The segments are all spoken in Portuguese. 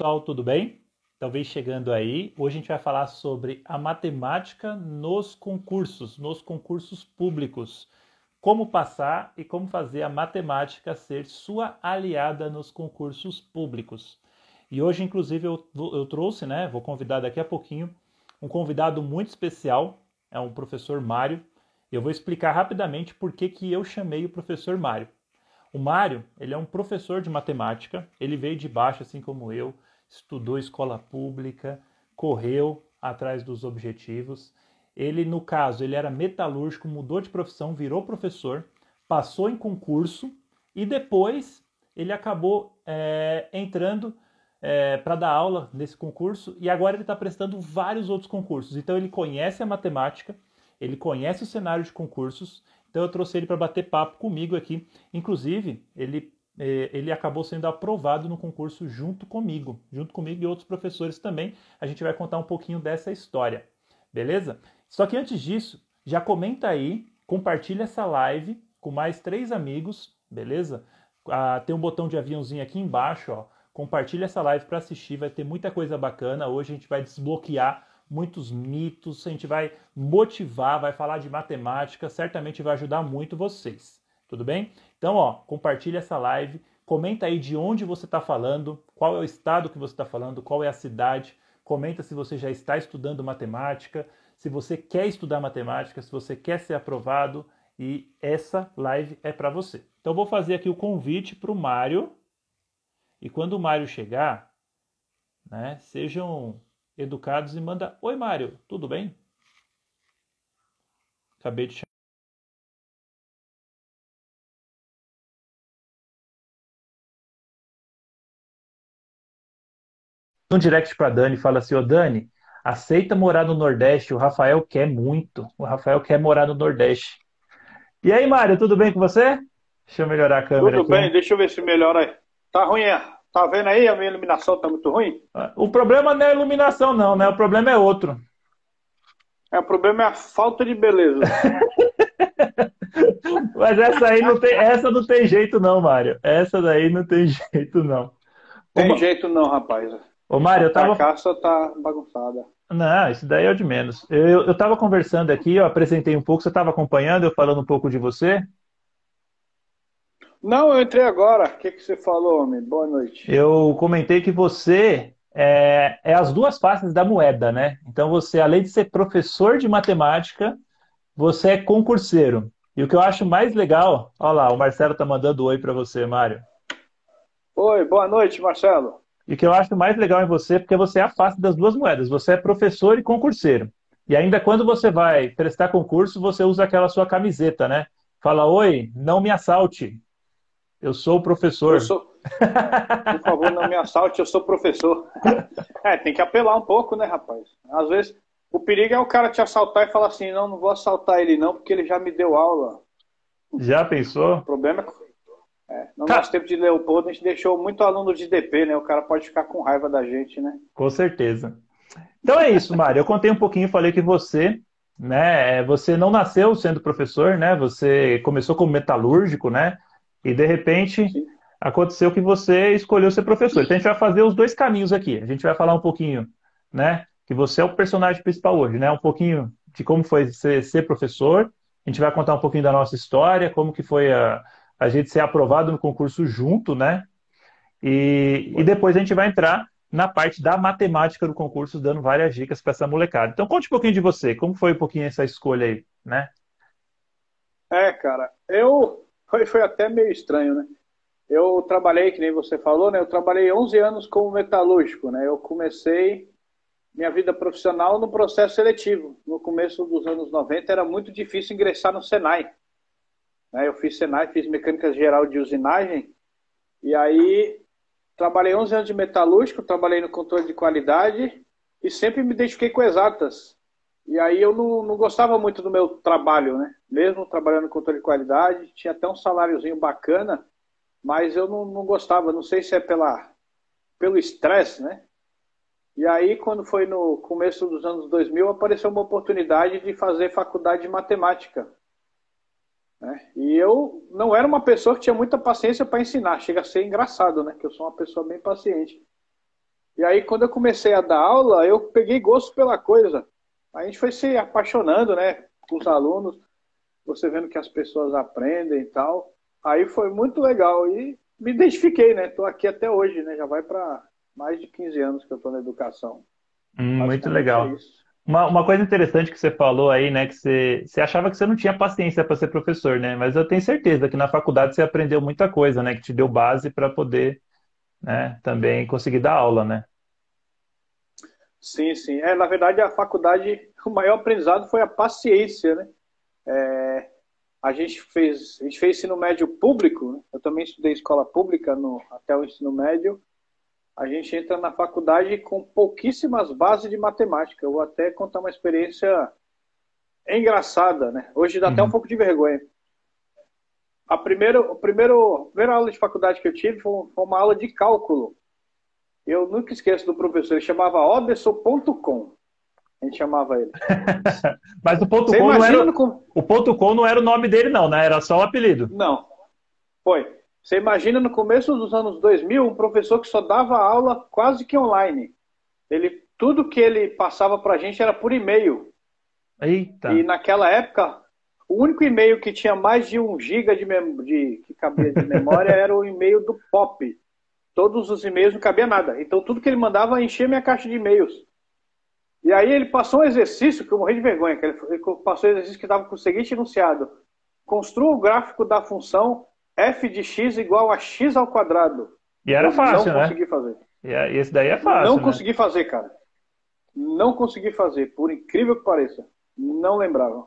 pessoal, tudo bem? Talvez chegando aí. Hoje a gente vai falar sobre a matemática nos concursos públicos. Como passar e como fazer a matemática ser sua aliada nos concursos públicos. E hoje, inclusive, eu trouxe, né? Vou convidar daqui a pouquinho um convidado muito especial, é um professor Mário. Eu vou explicar rapidamente por que eu chamei o professor Mário. O Mário, ele é um professor de matemática, ele veio de baixo, assim como eu, estudou escola pública, correu atrás dos objetivos. Ele, no caso, ele era metalúrgico, mudou de profissão, virou professor, passou em concurso e depois ele acabou entrando para dar aula nesse concurso e agora ele está prestando vários outros concursos. Então ele conhece a matemática, ele conhece o cenário de concursos. Então eu trouxe ele para bater papo comigo aqui. Inclusive, ele acabou sendo aprovado no concurso junto comigo e outros professores também. A gente vai contar um pouquinho dessa história, beleza? Só que antes disso, já comenta aí, compartilha essa live com mais 3 amigos, beleza? Tem um botão de aviãozinho aqui embaixo, ó. Compartilha essa live para assistir, vai ter muita coisa bacana. Hoje a gente vai desbloquear muitos mitos, a gente vai motivar, vai falar de matemática, certamente vai ajudar muito vocês, tudo bem? Então, ó, compartilha essa live, comenta aí de onde você está falando, qual é o estado que você está falando, qual é a cidade, comenta se você já está estudando matemática, se você quer estudar matemática, se você quer ser aprovado, e essa live é para você. Então, vou fazer aqui o convite para o Mário, e quando o Mário chegar, né, sejam educados e manda: oi, Mário, tudo bem? Acabei de chamar. Um direct para Dani, fala assim: ô Dani, aceita morar no Nordeste, o Rafael quer muito. O Rafael quer morar no Nordeste. E aí, Mário, tudo bem com você? Deixa eu melhorar a câmera Tudo aqui. bem, deixa eu ver se melhora aí. Tá ruim, é? Tá vendo aí? A minha iluminação tá muito ruim? O problema não é a iluminação, não, né? O problema é outro. É, o problema é a falta de beleza. Mas essa não tem jeito não, Mário. Essa daí não tem jeito não. Ô, Tem jeito não, rapaz. A Mário, eu tava. carcaça tá bagunçada. Não, isso daí é o de menos. Eu tava conversando aqui, eu apresentei um pouco, você estava acompanhando, eu falando um pouco de você. Não, eu entrei agora. O que que você falou, homem? Boa noite. Eu comentei que você é as duas faces da moeda, né? Então você, além de ser professor de matemática, você é concurseiro. E o que eu acho mais legal, olha lá, o Marcelo tá mandando oi para você, Mário. Oi, boa noite, Marcelo. E o que eu acho mais legal em você, porque você é a face das duas moedas. Você é professor e concurseiro. E ainda quando você vai prestar concurso, você usa aquela sua camiseta, né? Fala: oi, não me assalte. Eu sou o Eu professor. sou, por favor, não me assalte, eu sou professor. É, tem que apelar um pouco, né, rapaz? Às vezes, o perigo é o cara te assaltar e falar assim, não, não vou assaltar ele não, porque ele já me deu aula. Já O pensou? problema é que no nosso Ca- tempo de Leopoldo, a gente deixou muito aluno de DP, né? O cara pode ficar com raiva da gente, né? Com certeza. Então é isso, Mário. Eu contei um pouquinho, falei que você, né, você não nasceu sendo professor, né? Você começou como metalúrgico, né? E de repente Sim. aconteceu que você escolheu ser professor. Então a gente vai fazer os dois caminhos aqui. A gente vai falar um pouquinho, né, que você é o personagem principal hoje, né? Um pouquinho de como foi ser professor. A gente vai contar um pouquinho da nossa história, como que foi a gente ser aprovado no concurso junto, né? E depois a gente vai entrar na parte da matemática do concurso, dando várias dicas para essa molecada. Então conte um pouquinho de você, como foi um pouquinho essa escolha aí, né? É, cara, foi até meio estranho, né? Eu trabalhei, que nem você falou, né? Eu trabalhei 11 anos como metalúrgico, né? Eu comecei minha vida profissional no processo seletivo. No começo dos anos 90 era muito difícil ingressar no Senai, né? Eu fiz Senai, fiz mecânica geral de usinagem, e aí trabalhei 11 anos de metalúrgico, trabalhei no controle de qualidade e sempre me identifiquei com exatas. E aí eu não gostava muito do meu trabalho, né? Mesmo trabalhando no controle de qualidade, tinha até um saláriozinho bacana, mas eu não gostava, não sei se é pelo estresse, né? E aí, quando foi no começo dos anos 2000, apareceu uma oportunidade de fazer faculdade de matemática, né? E eu não era uma pessoa que tinha muita paciência para ensinar, chega a ser engraçado, né? Que eu sou uma pessoa bem paciente. E aí, quando eu comecei a dar aula, eu peguei gosto pela coisa. A gente foi se apaixonando, né, com os alunos, você vendo que as pessoas aprendem e tal. Aí foi muito legal e me identifiquei, né? Estou aqui até hoje, né? Já vai para mais de 15 anos que eu estou na educação. Muito Basicamente é legal. isso. Uma coisa interessante que você falou aí, né, que você achava que você não tinha paciência para ser professor, né? Mas eu tenho certeza que na faculdade você aprendeu muita coisa, né, que te deu base para poder, né, também conseguir dar aula, né? Sim, sim. Na verdade, a faculdade, o maior aprendizado foi a paciência, né? A gente fez ensino médio público, né? Eu também estudei escola pública até o ensino médio. A gente entra na faculdade com pouquíssimas bases de matemática. Eu vou até contar uma experiência engraçada, né? Hoje dá até um Uhum. pouco de vergonha. A primeira aula de faculdade que eu tive foi uma aula de cálculo. Eu nunca esqueço do professor, ele chamava Oderson.com. A gente chamava ele. Mas Você imagina no... o ponto com não era o nome dele não, né? Era só o apelido. Não, foi. Você imagina no começo dos anos 2000, um professor que só dava aula quase que online. Tudo que ele passava para a gente era por e-mail. Eita. E naquela época, o único e-mail que tinha mais de 1 GB que cabia de memória era o e-mail do POP. Todos os e-mails não cabia nada. Então tudo que ele mandava enchia minha caixa de e-mails. E aí ele passou um exercício que eu morri de vergonha. Ele passou um exercício que estava com o seguinte enunciado: construa o gráfico da função f de x igual a x ao quadrado. E era Eu não fácil, né? consegui fazer. E esse daí é Não fácil, né? consegui fazer, cara. Não consegui fazer, por incrível que pareça. Não lembrava.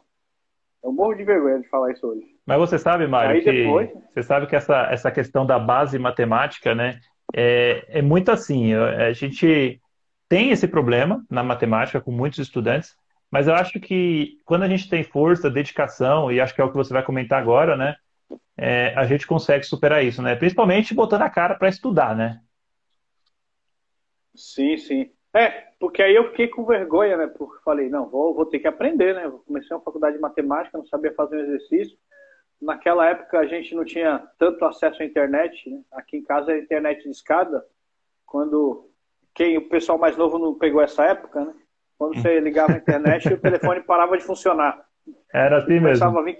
Eu morro de vergonha de falar isso hoje. Mas você sabe, Mário, Aí depois, que você sabe que essa questão da base matemática, né, é muito assim. A gente tem esse problema na matemática com muitos estudantes, mas eu acho que quando a gente tem força, dedicação, e acho que é o que você vai comentar agora, né, a gente consegue superar isso, né? Principalmente botando a cara para estudar, né? sim, sim. Porque aí eu fiquei com vergonha, né? Porque falei, não, vou ter que aprender, né? Eu comecei uma faculdade de matemática, não sabia fazer um exercício. Naquela época a gente não tinha tanto acesso à internet, né? Aqui em casa era internet de escada. Quando o pessoal mais novo não pegou essa época, né? Quando você ligava a internet, o telefone parava de funcionar. Era E assim mesmo. começava a vir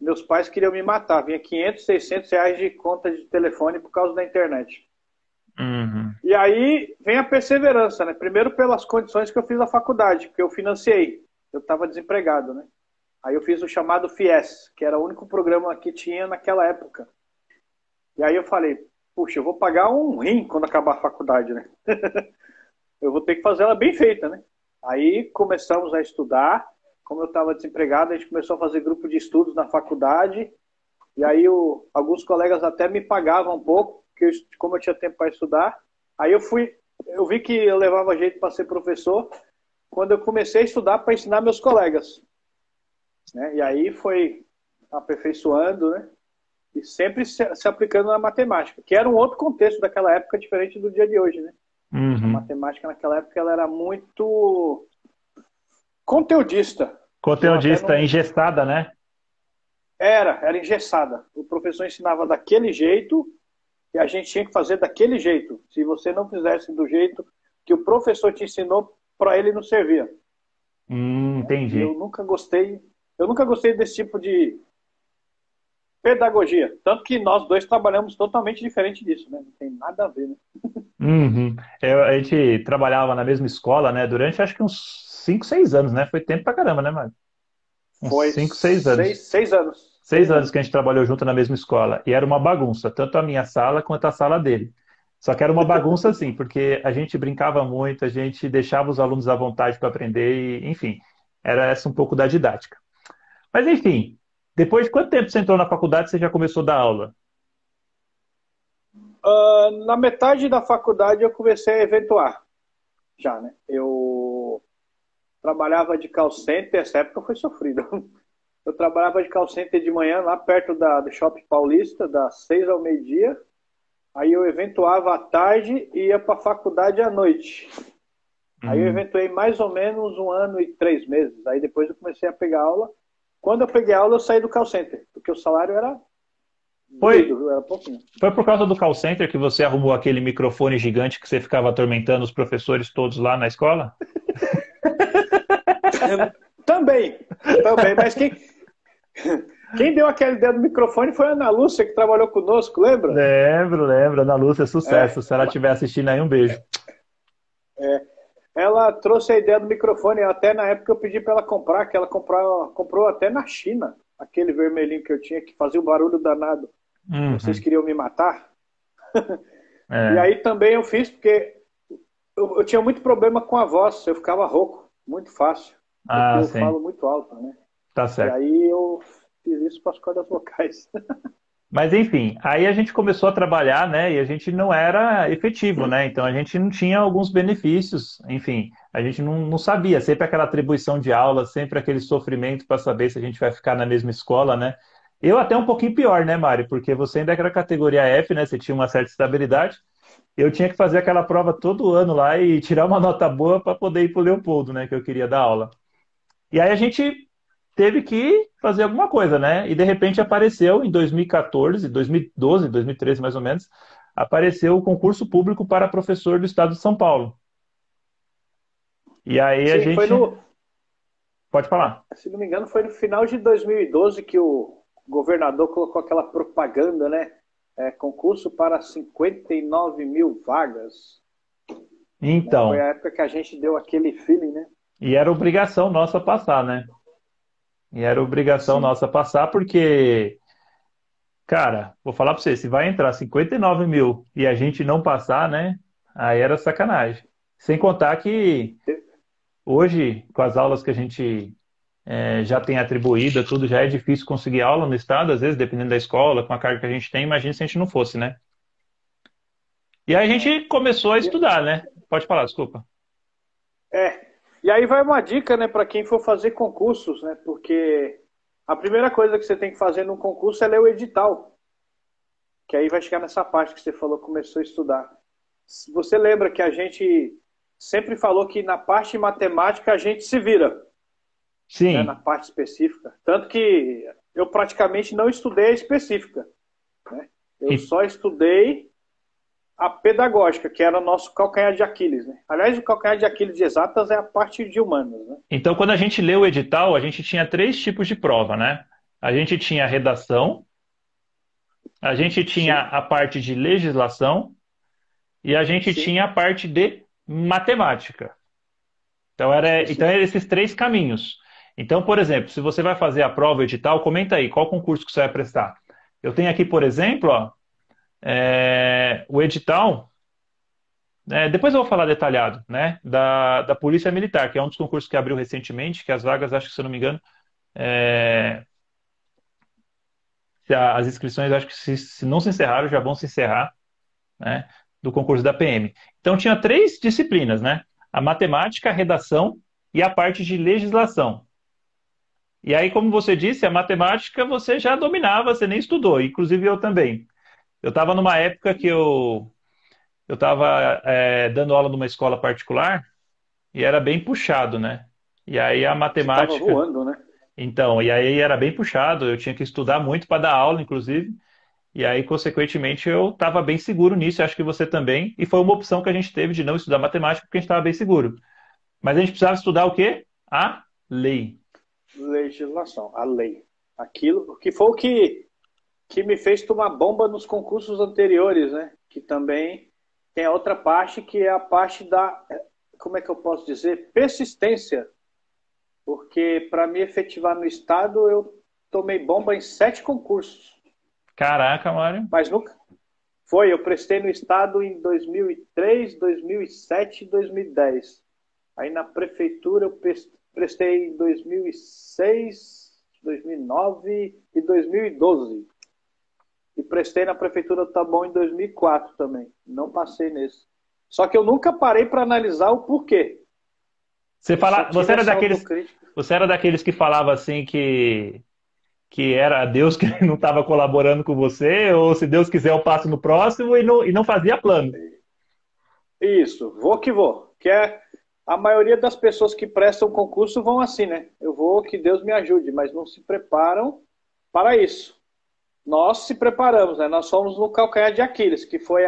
meus pais queriam me matar. Vinha 500, 600 reais de conta de telefone por causa da internet. Uhum. E aí vem a perseverança, né? Primeiro pelas condições que eu fiz a faculdade, porque eu financiei. Eu estava desempregado, né? Aí eu fiz o chamado FIES, que era o único programa que tinha naquela época. E aí eu falei, puxa, eu vou pagar um rim quando acabar a faculdade, né? Eu vou ter que fazer ela bem feita, né? Aí começamos a estudar. Como eu estava desempregado, a gente começou a fazer grupo de estudos na faculdade. E aí alguns colegas até me pagavam um pouco, porque como eu tinha tempo para estudar. Aí eu vi que eu levava jeito para ser professor quando eu comecei a estudar para ensinar meus colegas, né? E aí foi aperfeiçoando, né? E sempre se aplicando na matemática, que era um outro contexto daquela época, diferente do dia de hoje, né? A Uhum. matemática naquela época ela era muito conteudista. Eu até Conteudista não engessada, né? era engessada. O professor ensinava daquele jeito e a gente tinha que fazer daquele jeito. Se você não fizesse do jeito que o professor te ensinou, para ele não servia, né? E Entendi. eu nunca gostei desse tipo de pedagogia. Tanto que nós dois trabalhamos totalmente diferente disso, né? Não tem nada a ver, né? Uhum. A gente trabalhava na mesma escola, né? Durante acho que uns 5, 6 anos, né? Foi tempo pra caramba, né, Mário? Uns Foi 5, 6 anos. 6 anos. 6 Seis anos anos. que a gente trabalhou junto na mesma escola. E era uma bagunça, tanto a minha sala quanto a sala dele. Só que era uma bagunça assim, porque a gente brincava muito, a gente deixava os alunos à vontade para aprender, e, enfim, era essa um pouco da didática. Mas enfim, depois de quanto tempo você entrou na faculdade, você já começou a dar aula? Na metade da faculdade eu comecei a eventuar, já, né? Eu trabalhava de call center, essa época foi sofrida. Eu trabalhava de call center de manhã, lá perto do Shopping Paulista, das 6 ao meio-dia. Aí eu eventuava à tarde e ia para a faculdade à noite. Aí eu Hum, eventuei mais ou menos 1 ano e 3 meses. Aí depois eu comecei a pegar aula. Quando eu peguei aula, eu saí do call center, porque o salário era Foi, Duvido, viu? Era pouquinho. foi por causa do call center que você arrumou aquele microfone gigante que você ficava atormentando os professores todos lá na escola? Também, também. Mas quem deu aquela ideia do microfone foi a Ana Lúcia, que trabalhou conosco, lembra? Lembro, lembro. Ana Lúcia, sucesso. É, Se ela estiver assistindo aí, um beijo. ela trouxe a ideia do microfone. Até na época eu pedi para ela comprar, que ela comprou até na China. Aquele vermelhinho que eu tinha, que fazia um barulho danado. Vocês Uhum. queriam me matar? E É. aí também eu fiz, porque eu tinha muito problema com a voz. Eu ficava rouco, muito fácil. Porque Ah, eu sim. falo muito alto, né? Tá E certo. aí eu fiz isso para as cordas vocais. Mas enfim, aí a gente começou a trabalhar, né? E a gente não era efetivo, né? Então a gente não tinha alguns benefícios, enfim, a gente não sabia, sempre aquela atribuição de aula, sempre aquele sofrimento para saber se a gente vai ficar na mesma escola, né? Eu até um pouquinho pior, né, Mari? Porque você ainda era categoria F, né? Você tinha uma certa estabilidade. Eu tinha que fazer aquela prova todo ano lá e tirar uma nota boa para poder ir para o Leopoldo, né? Que eu queria dar aula. E aí a gente teve que fazer alguma coisa, né? E de repente apareceu em 2014, 2012, 2013 mais ou menos, apareceu o concurso público para professor do estado de São Paulo. E aí a Sim, foi gente no, pode falar. se não me engano, foi no final de 2012 que o governador colocou aquela propaganda, né? Concurso para 59 mil vagas. Né? Foi Então, a época que a gente deu aquele feeling, né? e era obrigação nossa passar, né? E era obrigação Sim. nossa passar porque, cara, vou falar para você, se vai entrar 59 mil e a gente não passar, né? Aí era sacanagem. Sem contar que hoje, com as aulas que a gente já tem atribuída, tudo, já é difícil conseguir aula no estado, às vezes, dependendo da escola, com a carga que a gente tem, imagina se a gente não fosse, né? E aí a gente começou a estudar, né? Pode falar, desculpa. É. E aí vai uma dica, né, para quem for fazer concursos, né? Porque a primeira coisa que você tem que fazer num concurso é ler o edital. Que aí vai chegar nessa parte que você falou, começou a estudar. Você lembra que a gente sempre falou que na parte matemática a gente se vira, né, na Sim, parte específica. Tanto que eu praticamente não estudei a específica, né? Eu e- só estudei a pedagógica, que era o nosso calcanhar de Aquiles, né? Aliás, o calcanhar de Aquiles de exatas é a parte de humanas, né? então quando a gente leu o edital, a gente tinha três tipos de prova, né? A gente tinha a redação, a gente tinha Sim, a parte de legislação e a gente sim, tinha a parte de matemática. Então sim. eram esses três caminhos. Então, por exemplo, se você vai fazer a prova edital, comenta aí qual concurso que você vai prestar. Eu tenho aqui, por exemplo, ó, o edital. Depois eu vou falar detalhado, né? Da Polícia Militar, que é um dos concursos que abriu recentemente, que as vagas, acho que se eu não me engano, é, as inscrições, acho que se não se encerraram, já vão se encerrar, né? Do concurso da PM. Então tinha três disciplinas, né? A matemática, a redação e a parte de legislação. E aí, como você disse, a matemática você já dominava, você nem estudou, inclusive eu também. Eu estava numa época que eu estava dando aula numa escola particular e era bem puxado, né? E aí a Você estava matemática, voando, né? então, e aí era bem puxado, eu tinha que estudar muito para dar aula, inclusive, e aí, consequentemente, eu estava bem seguro nisso, acho que você também, e foi uma opção que a gente teve de não estudar matemática porque a gente estava bem seguro. Mas a gente precisava estudar o quê? A lei. Legislação, a lei. Aquilo que foi o que me fez tomar bomba nos concursos anteriores, né? Que também tem a outra parte, que é a parte da, como é que eu posso dizer, persistência. Porque para me efetivar no Estado, eu tomei bomba em 7 concursos. Caraca, Mário. Mas nunca foi. Eu prestei no Estado em 2003, 2007 e 2010. Aí na Prefeitura eu prestei em 2006, 2009 e 2012. E prestei na Prefeitura do Taboão em 2004 também. Não passei nesse. Só que eu nunca parei para analisar o porquê. Você Eu só fala, tive essa autocrítica. você era daqueles que falava assim que era Deus que não estava colaborando com você, ou se Deus quiser eu passo no próximo e não fazia plano. Isso, vou que vou. Que é a maioria das pessoas que prestam concurso vão assim, né? Eu vou, que Deus me ajude, mas não se preparam para isso. nós se preparamos, né? Nós fomos no calcanhar de Aquiles, que foi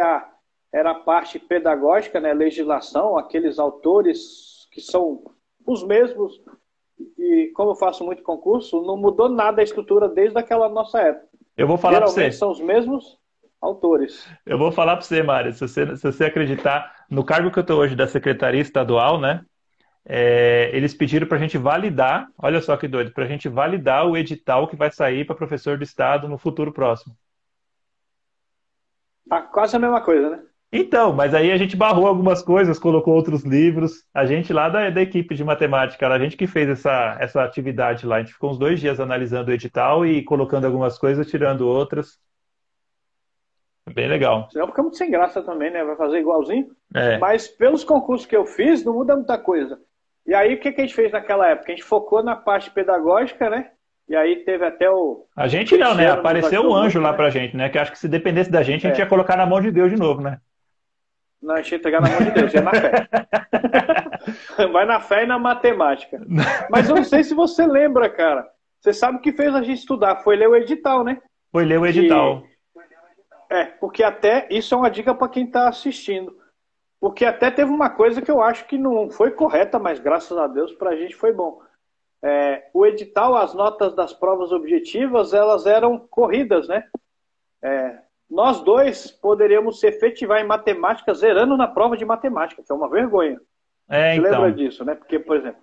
era a parte pedagógica, né? Legislação, aqueles autores que são os mesmos, e como eu faço muito concurso, não mudou nada a estrutura desde aquela nossa época. Eu vou falar para Geralmente você. são os mesmos autores. Eu vou falar para você, Mário. Se você acreditar no cargo que eu estou hoje da Secretaria Estadual, né? Eles pediram para a gente validar, olha só que doido, para a gente validar o edital que vai sair para professor do Estado no futuro próximo. Tá quase a mesma coisa, né? Então, mas aí a gente barrou algumas coisas, colocou outros livros. A gente lá da equipe de matemática, a gente que fez essa atividade lá. A gente ficou uns 2 dias analisando o edital e colocando algumas coisas, tirando outras. Bem legal. Senão fica muito sem graça também, né? Vai fazer igualzinho. É. Mas pelos concursos que eu fiz, não muda muita coisa. E aí, o que a gente fez naquela época? A gente focou na parte pedagógica, né? E aí teve até o A gente não, né? Cristiano nos Apareceu ajudou um anjo muito, lá né? pra gente, né? Que acho que se dependesse da gente ia É, colocar na mão de Deus de novo, né? não, a gente ia pegar na mão de Deus, ia na fé. Vai na fé e na matemática. Mas eu não sei se você lembra, cara. Você sabe o que fez a gente estudar? Foi ler o edital, né? Foi ler o Que edital. porque até isso é uma dica para quem está assistindo. Porque até teve uma coisa que eu acho que não foi correta, mas graças a Deus para a gente foi bom. O edital, as notas das provas objetivas, elas eram corridas, né? Nós dois poderíamos se efetivar em matemática zerando na prova de matemática, que é uma vergonha. Você lembra Então. disso, né? Porque, por exemplo,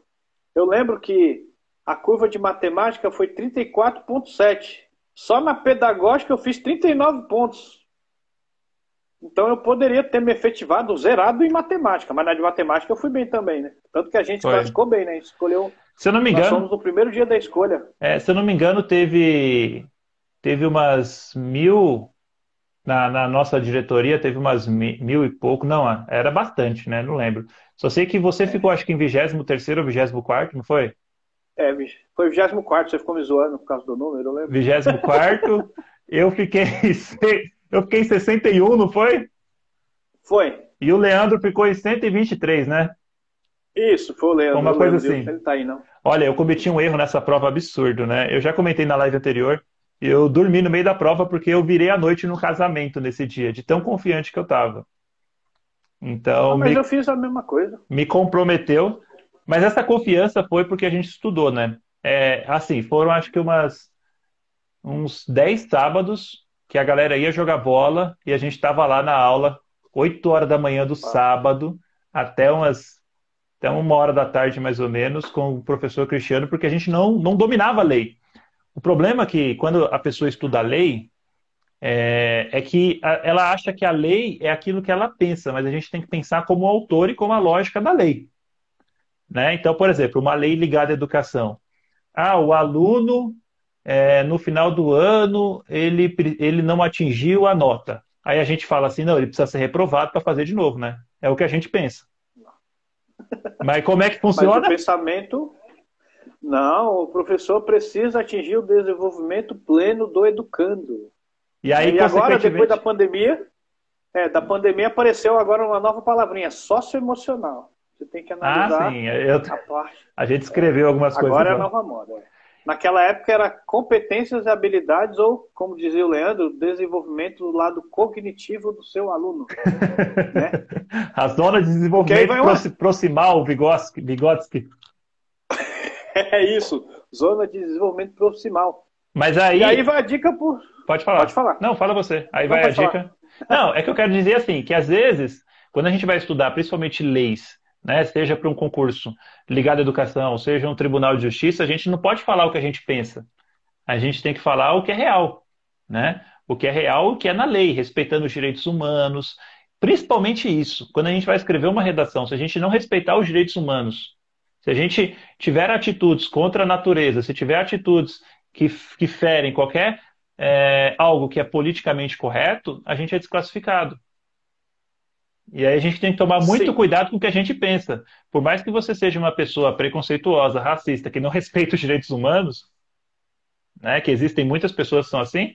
eu lembro que a curva de matemática foi 34,7. Só na pedagógica eu fiz 39 pontos. Então eu poderia ter me efetivado zerado em matemática, mas na de matemática eu fui bem também, né? Tanto que a gente se Foi. classificou bem, né? A gente escolheu, Se eu não me nós engano, fomos no primeiro dia da escolha. se eu não me engano, teve umas 1.000 na nossa diretoria, teve umas 1.000 e pouco. Não, era bastante, né? Não lembro. Só sei que você ficou, acho que em 23º ou 24º, não foi? Foi o 24º, você ficou me zoando por causa do número, eu lembro. 24º. Eu fiquei, eu fiquei em 61, não foi? Foi. E o Leandro ficou em 123, né? Isso, foi o Foi Leandro. uma O coisa Leandro, assim. ele tá aí, não. Olha, eu cometi um erro nessa prova absurdo, né? Eu já comentei na live anterior. Eu dormi no meio da prova porque eu virei a noite no casamento nesse dia, de tão confiante que eu tava. Ah, Então, mas eu fiz a mesma coisa. me comprometeu. Mas essa confiança foi porque a gente estudou, né? Assim, foram acho que uns 10 sábados que a galera ia jogar bola e a gente estava lá na aula, 8 horas da manhã do Ah, sábado, até 1 hora da tarde, mais ou menos, com o professor Cristiano, porque a gente não dominava a lei. O problema é que quando a pessoa estuda a lei, é que ela acha que a lei é aquilo que ela pensa, mas a gente tem que pensar como autor e como a lógica da lei, né? Então, por exemplo, uma lei ligada à educação. O aluno, no final do ano, ele não atingiu a nota. Aí a gente fala assim, não, ele precisa ser reprovado para fazer de novo, né? É o que a gente pensa. Mas como é que mas o funciona? pensamento. Não, o professor precisa atingir o desenvolvimento pleno do educando. E aí, E agora, depois consequentemente, da pandemia apareceu agora uma nova palavrinha, socioemocional. Você tem que analisar sim, a parte. a gente escreveu algumas coisas Agora é a lá. nova moda. Naquela época era competências e habilidades, ou, como dizia o Leandro, desenvolvimento do lado cognitivo do seu aluno. Né? A zona de Porque aí desenvolvimento vai uma. proximal, Vygotsky. É isso, zona de desenvolvimento proximal. Mas E aí aí, vai a dica por. pode Pode falar. falar. Não, fala você. Aí Não vai a pode falar. dica. Não, é que eu quero dizer assim, que às vezes, quando a gente vai estudar, principalmente leis, né, seja para um concurso ligado à educação, seja um tribunal de justiça, a gente não pode falar o que a gente pensa. A gente tem que falar o que é real, né? O que é real, o que é na lei, respeitando os direitos humanos, principalmente isso. Quando a gente vai escrever uma redação, se a gente não respeitar os direitos humanos, se a gente tiver atitudes contra a natureza, se tiver atitudes que ferem qualquer algo que é politicamente correto, a gente é desclassificado. E aí a gente tem que tomar muito Sim. cuidado com o que a gente pensa. Por mais que você seja uma pessoa preconceituosa, racista, que não respeita os direitos humanos, né, que existem muitas pessoas que são assim,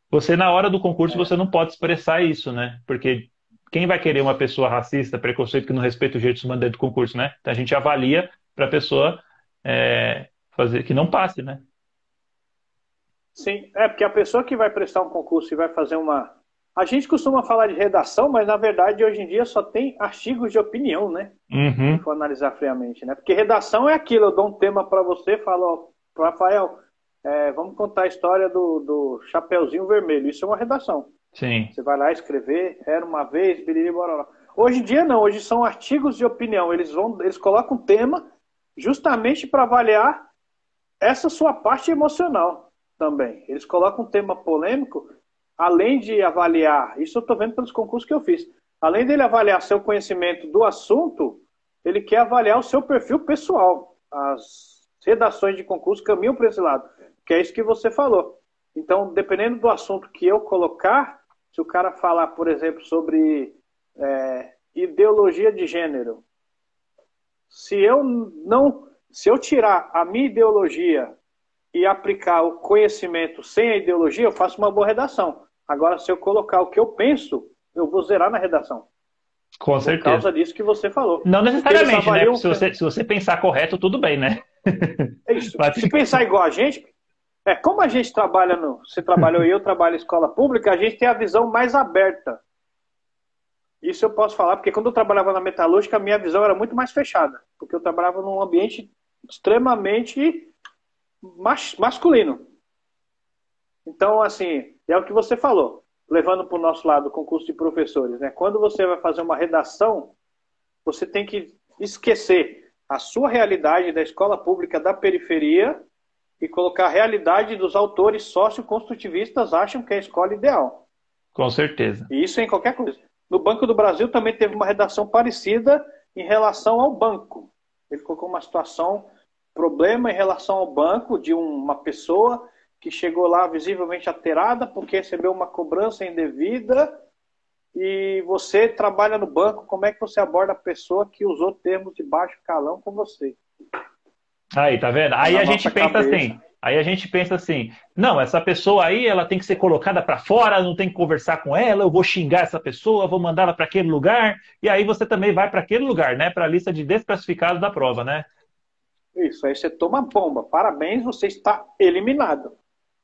você na hora do concurso você não pode expressar isso, né? Porque quem vai querer uma pessoa racista, preconceito que não respeita os direitos humanos dentro do concurso, né? Então a gente avalia para a pessoa fazer que não passe, né? Sim, porque a pessoa que vai prestar um concurso e vai fazer uma... A gente costuma falar de redação, mas na verdade hoje em dia só tem artigos de opinião, né? Se Uhum. for analisar friamente, né? Porque redação é aquilo, eu dou um tema para você, falo, ó, Rafael, vamos contar a história do Chapeuzinho Vermelho. Isso é uma redação. Sim, Você vai lá escrever, era uma vez, biriri, bororó. Hoje em dia não, hoje são artigos de opinião. Eles colocam um tema justamente para avaliar essa sua parte emocional também. Eles colocam um tema polêmico, além de avaliar, isso eu estou vendo pelos concursos que eu fiz, além dele avaliar seu conhecimento do assunto, ele quer avaliar o seu perfil pessoal. As redações de concurso caminham para esse lado, que é isso que você falou. Então, dependendo do assunto que eu colocar, se o cara falar, por exemplo, sobre ideologia de gênero, se eu tirar a minha ideologia e aplicar o conhecimento sem a ideologia, eu faço uma boa redação. Agora, se eu colocar o que eu penso, eu vou zerar na redação. com Por certeza. causa disso que você falou. Não Porque eles necessariamente, né? avaliam... Se você pensar correto, tudo bem, né? É isso. Mas, Se pensar igual a gente, como a gente trabalha você trabalhou e eu trabalho em escola pública, a gente tem a visão mais aberta. Isso eu posso falar, porque quando eu trabalhava na metalúrgica, a minha visão era muito mais fechada. Porque eu trabalhava num ambiente extremamente masculino. Então, assim, é o que você falou, levando para o nosso lado o concurso de professores, né? Quando você vai fazer uma redação, você tem que esquecer a sua realidade da escola pública da periferia e colocar a realidade dos autores socioconstrutivistas acham que é a escola ideal. com certeza. E isso em qualquer coisa. No Banco do Brasil também teve uma redação parecida em relação ao banco. Ele colocou uma situação, problema em relação ao banco de uma pessoa que chegou lá visivelmente alterada porque recebeu uma cobrança indevida e você trabalha no banco, como é que você aborda a pessoa que usou termos de baixo calão com você? Aí, tá vendo? Então, Aí na a gente nossa pensa cabeça. assim. Aí a gente pensa assim, não, essa pessoa aí, ela tem que ser colocada para fora, não tem que conversar com ela, eu vou xingar essa pessoa, vou mandar ela para aquele lugar, e aí você também vai para aquele lugar, né, para a lista de desclassificados da prova, né? Isso, aí você toma bomba. Parabéns, você está eliminado.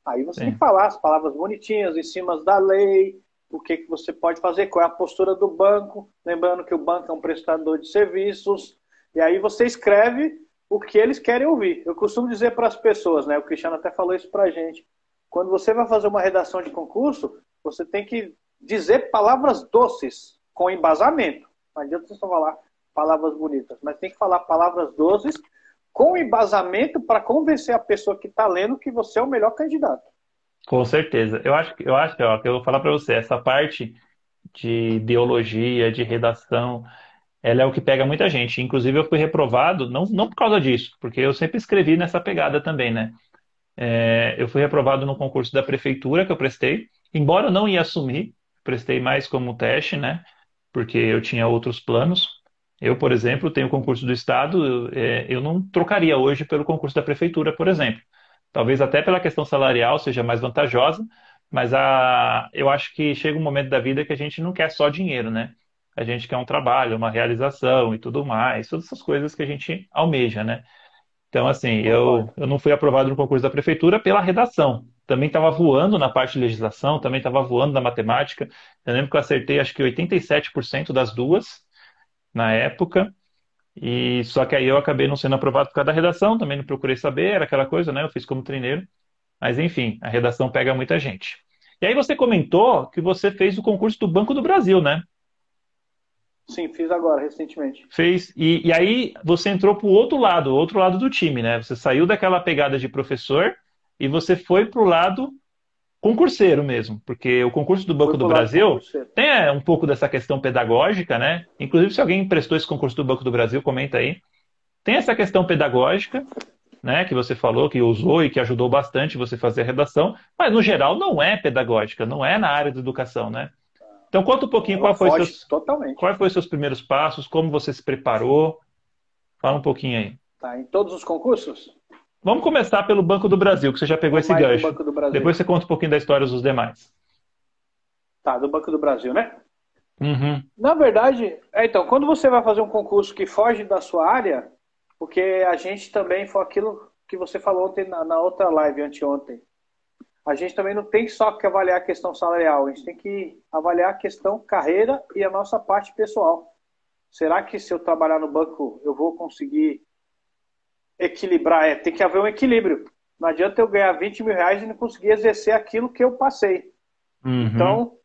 Aí você tem que Sim. falar as palavras bonitinhas, em cima da lei, o que, que você pode fazer, qual é a postura do banco. Lembrando que o banco é um prestador de serviços. E aí você escreve o que eles querem ouvir. Eu costumo dizer para as pessoas, né? O Cristiano até falou isso para a gente. Quando você vai fazer uma redação de concurso, você tem que dizer palavras doces, com embasamento. Não adianta você só falar palavras bonitas, mas tem que falar palavras doces com embasamento para convencer a pessoa que está lendo que você é o melhor candidato. Com certeza. Eu acho que, ó, que eu vou falar para você, essa parte de ideologia, de redação, ela é o que pega muita gente. Inclusive, eu fui reprovado, não por causa disso, porque eu sempre escrevi nessa pegada também, né? Eu fui reprovado no concurso da prefeitura que eu prestei, embora eu não ia assumir, prestei mais como teste, né? Porque eu tinha outros planos. Eu, por exemplo, tenho o concurso do Estado, eu não trocaria hoje pelo concurso da prefeitura, por exemplo. Talvez até pela questão salarial seja mais vantajosa, mas eu acho que chega um momento da vida que a gente não quer só dinheiro, né? A gente quer um trabalho, uma realização e tudo mais, todas essas coisas que a gente almeja, né? Então, assim, eu, Concordo. eu não fui aprovado no concurso da prefeitura pela redação. Também estava voando na parte de legislação, também estava voando na matemática. Eu lembro que eu acertei, acho que 87% das duas na época. E só que aí eu acabei não sendo aprovado por causa da redação, também não procurei saber, era aquela coisa, né? Eu fiz como treineiro. Mas enfim, a redação pega muita gente. E aí você comentou que você fez o concurso do Banco do Brasil, né? Sim, fiz agora, recentemente. Fez. E aí você entrou para o outro lado do time, né? Você saiu daquela pegada de professor e você foi para o lado concurseiro mesmo, porque o concurso do Foi Banco do pro lado Brasil concurseiro. tem um pouco dessa questão pedagógica, né? Inclusive, se alguém prestou esse concurso do Banco do Brasil, comenta aí. Tem essa questão pedagógica, né, que você falou, que usou e que ajudou bastante você fazer a redação, mas no geral não é pedagógica, não é na área da educação, né? Então conta um pouquinho Ela foge totalmente. quais foram os seus primeiros passos, como você se preparou, fala um pouquinho aí. Tá, em todos os concursos? Vamos começar pelo Banco do Brasil, que você já pegou Ou esse mais do gancho. Banco do Brasil? Depois você conta um pouquinho da história dos demais. Tá, do Banco do Brasil, né? Uhum, Na verdade, então, quando você vai fazer um concurso que foge da sua área, porque a gente também foi aquilo que você falou ontem na outra live, anteontem. a gente também não tem só que avaliar a questão salarial, a gente tem que avaliar a questão carreira e a nossa parte pessoal. Será que se eu trabalhar no banco eu vou conseguir equilibrar? Tem que haver um equilíbrio. Não adianta eu ganhar 20 mil reais e não conseguir exercer aquilo que eu passei. Uhum. Então,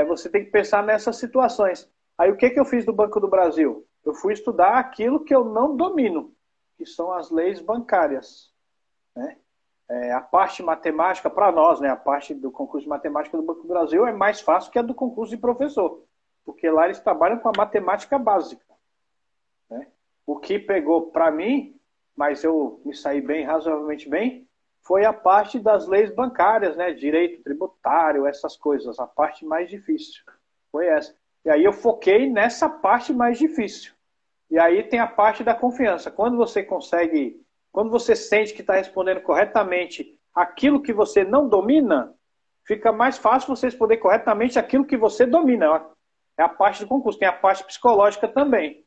você tem que pensar nessas situações. Aí o que eu fiz do Banco do Brasil? Eu fui estudar aquilo que eu não domino, que são as leis bancárias, né? A parte matemática, para nós, né, a parte do concurso de matemática do Banco do Brasil é mais fácil que a do concurso de professor, porque lá eles trabalham com a matemática básica, né? O que pegou para mim, mas eu me saí bem, razoavelmente bem, foi a parte das leis bancárias, né, direito tributário, essas coisas, a parte mais difícil foi essa. E aí eu foquei nessa parte mais difícil. E aí tem a parte da confiança. Quando você sente que está respondendo corretamente aquilo que você não domina, fica mais fácil você responder corretamente aquilo que você domina. É a parte do concurso. Tem a parte psicológica também.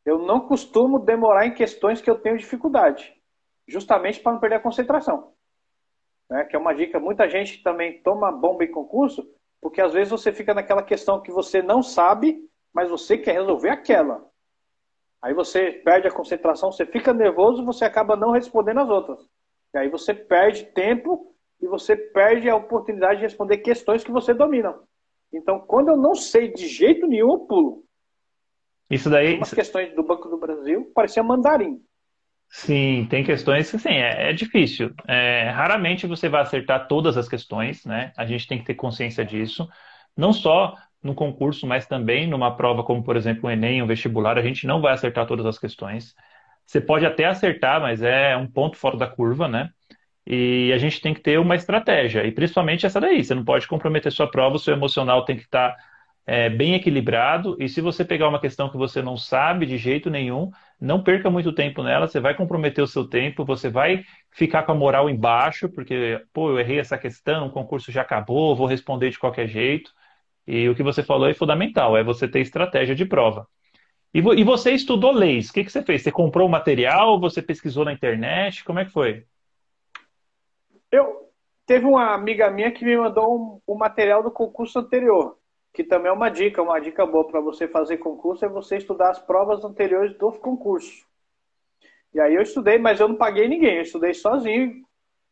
Eu não costumo demorar em questões que eu tenho dificuldade, justamente para não perder a concentração. Que é uma dica. Muita gente também toma bomba em concurso, porque às vezes você fica naquela questão que você não sabe, mas você quer resolver aquela. Aí você perde a concentração, você fica nervoso, você acaba não respondendo as outras. E aí você perde tempo e você perde a oportunidade de responder questões que você domina. Então, quando eu não sei de jeito nenhum, eu pulo. Isso daí... Umas questões do Banco do Brasil parecia mandarim. Sim, tem questões que, sim, é difícil. Raramente você vai acertar todas as questões, né? A gente tem que ter consciência disso. Não só no concurso, mas também numa prova como, por exemplo, o Enem, o vestibular, a gente não vai acertar todas as questões. Você pode até acertar, mas é um ponto fora da curva, né? E a gente tem que ter uma estratégia, e principalmente essa daí. Você não pode comprometer sua prova, o seu emocional tem que estar bem equilibrado. E se você pegar uma questão que você não sabe de jeito nenhum, não perca muito tempo nela, você vai comprometer o seu tempo, você vai ficar com a moral embaixo, porque, pô, eu errei essa questão, o concurso já acabou, vou responder de qualquer jeito. E o que você falou é fundamental, é você ter estratégia de prova. E você estudou leis, o que você fez? Você comprou o material, você pesquisou na internet, como é que foi? Teve uma amiga minha que me mandou um material do concurso anterior, que também é uma dica boa para você fazer concurso é você estudar as provas anteriores dos concursos. E aí eu estudei, mas eu não paguei ninguém, eu estudei sozinho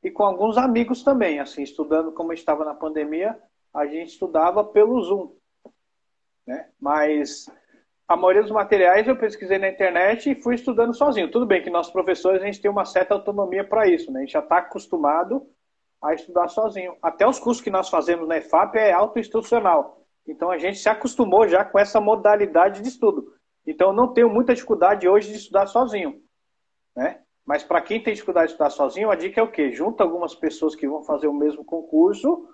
e com alguns amigos também, assim, estudando como estava na pandemia, a gente estudava pelo Zoom, né? Mas a maioria dos materiais eu pesquisei na internet e fui estudando sozinho. Tudo bem que nossos professores, a gente tem uma certa autonomia para isso, né? A gente já está acostumado a estudar sozinho. Até os cursos que nós fazemos na EFAP é autoinstrucional. Então a gente se acostumou já com essa modalidade de estudo. Então eu não tenho muita dificuldade hoje de estudar sozinho, né? Mas para quem tem dificuldade de estudar sozinho, a dica é o quê? Junta algumas pessoas que vão fazer o mesmo concurso,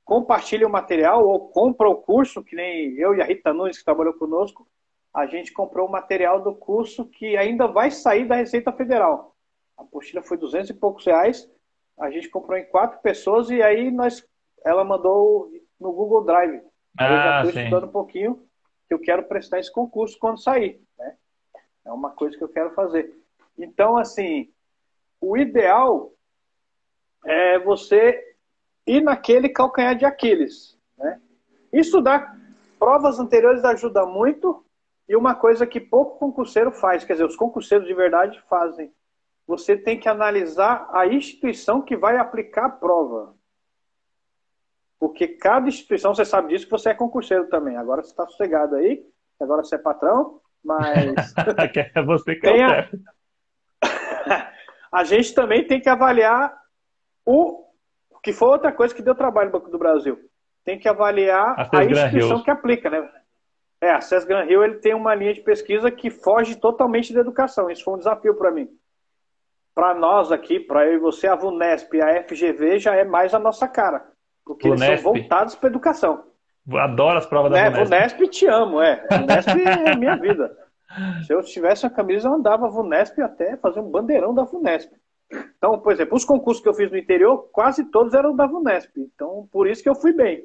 compartilha o material ou compra o curso, que nem eu e a Rita Nunes, que trabalhou conosco, a gente comprou o material do curso que ainda vai sair da Receita Federal. A apostila foi 200 e poucos reais, a gente comprou em 4 pessoas e aí ela mandou no Google Drive. Aí eu já estou estudando um pouquinho, que eu quero prestar esse concurso quando sair, né? É uma coisa que eu quero fazer. Então, assim, o ideal é você ir naquele calcanhar de Aquiles, né? Estudar provas anteriores ajuda muito e uma coisa que pouco concurseiro faz, quer dizer, os concurseiros de verdade fazem. Você tem que analisar a instituição que vai aplicar a prova. Porque cada instituição, você sabe disso, que você é concurseiro também. Agora você está sossegado aí, agora você é patrão, mas... É você que é o chefe. A gente também tem que avaliar que foi outra coisa que deu trabalho no Banco do Brasil. Tem que avaliar a instituição que aplica, né? A SES Gran Rio, ele tem uma linha de pesquisa que foge totalmente da educação. Isso foi um desafio para mim. Para nós aqui, para eu e você, a VUNESP e a FGV já é mais a nossa cara. Porque eles são voltados para a educação. Adoro as provas da VUNESP. VUNESP te amo, VUNESP é minha vida. Se eu tivesse uma camisa, eu andava VUNESP até fazer um bandeirão da VUNESP. Então, por exemplo, os concursos que eu fiz no interior, quase todos eram da VUNESP. Então, por isso que eu fui bem.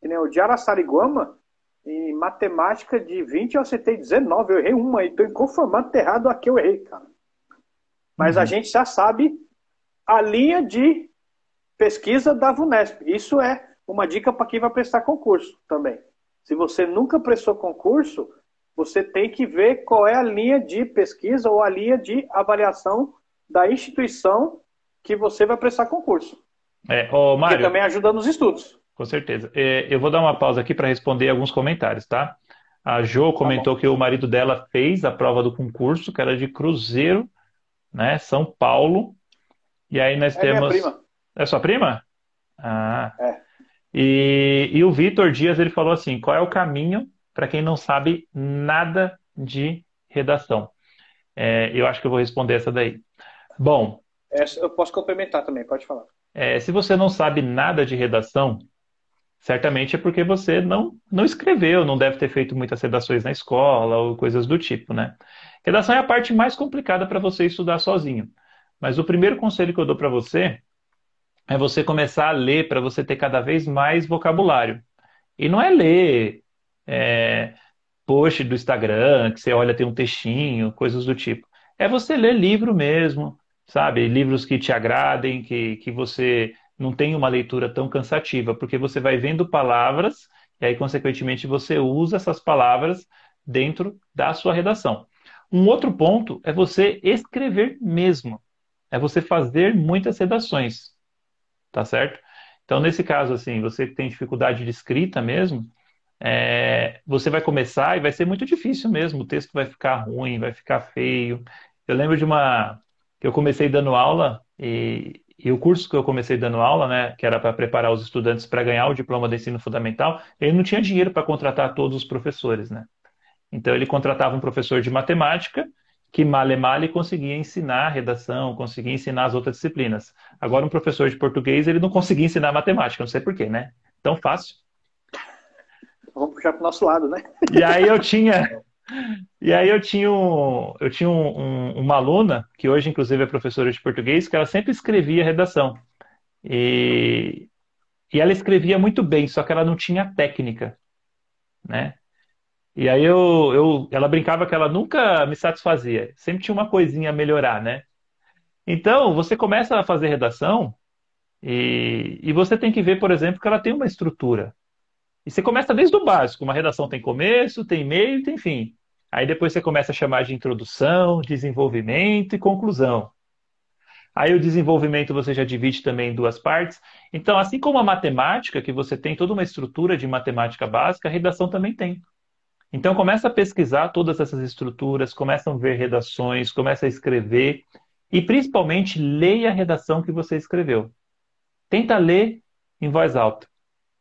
Que nem o de Araçariguama, em matemática de 20 eu acertei 19. Eu errei uma e estou inconformado errado aqui eu errei, cara. Mas a gente já sabe a linha de pesquisa da VUNESP. Isso é uma dica para quem vai prestar concurso também. Se você nunca prestou concurso, você tem que ver qual é a linha de pesquisa ou a linha de avaliação da instituição que você vai prestar concurso. Mário, que também ajuda nos estudos. Com certeza. Eu vou dar uma pausa aqui para responder alguns comentários, tá? A Jo comentou que o marido dela fez a prova do concurso, que era de Cruzeiro, né? São Paulo. E aí nós temos... minha prima. É sua prima? Ah. É. E o Vitor Dias, ele falou assim, qual é o caminho para quem não sabe nada de redação? Eu acho que eu vou responder essa daí. Bom... eu posso complementar também, pode falar. Se você não sabe nada de redação, certamente é porque você não escreveu, não deve ter feito muitas redações na escola ou coisas do tipo, né? Redação é a parte mais complicada para você estudar sozinho. Mas o primeiro conselho que eu dou para você é você começar a ler para você ter cada vez mais vocabulário. E não é ler post do Instagram, que você olha, tem um textinho, coisas do tipo. É você ler livro mesmo, sabe? Livros que te agradem, que você não tem uma leitura tão cansativa, porque você vai vendo palavras e aí, consequentemente, você usa essas palavras dentro da sua redação. Um outro ponto é você escrever mesmo. É você fazer muitas redações, tá certo? Então, nesse caso, assim, você que tem dificuldade de escrita mesmo, você vai começar e vai ser muito difícil mesmo. O texto vai ficar ruim, vai ficar feio. Eu lembro de que eu comecei dando aula e o curso que eu comecei dando aula, né, que era para preparar os estudantes para ganhar o diploma de ensino fundamental, ele não tinha dinheiro para contratar todos os professores, né? Então ele contratava um professor de matemática que male male conseguia ensinar a redação, conseguia ensinar as outras disciplinas. Agora um professor de português, ele não conseguia ensinar matemática, não sei por quê, né? Tão fácil. Vamos puxar para o nosso lado, né? E aí eu tinha uma aluna, que hoje inclusive é professora de português, que ela sempre escrevia redação. E ela escrevia muito bem, só que ela não tinha técnica, né? E aí ela brincava que ela nunca me satisfazia, sempre tinha uma coisinha a melhorar, né? Então, você começa a fazer redação e você tem que ver, por exemplo, que ela tem uma estrutura. E você começa desde o básico. Uma redação tem começo, tem meio e tem fim. Aí depois você começa a chamar de introdução, desenvolvimento e conclusão. Aí o desenvolvimento você já divide também em duas partes. Então, assim como a matemática, que você tem toda uma estrutura de matemática básica, a redação também tem. Então, começa a pesquisar todas essas estruturas, começa a ver redações, começa a escrever e, principalmente, leia a redação que você escreveu. Tenta ler em voz alta.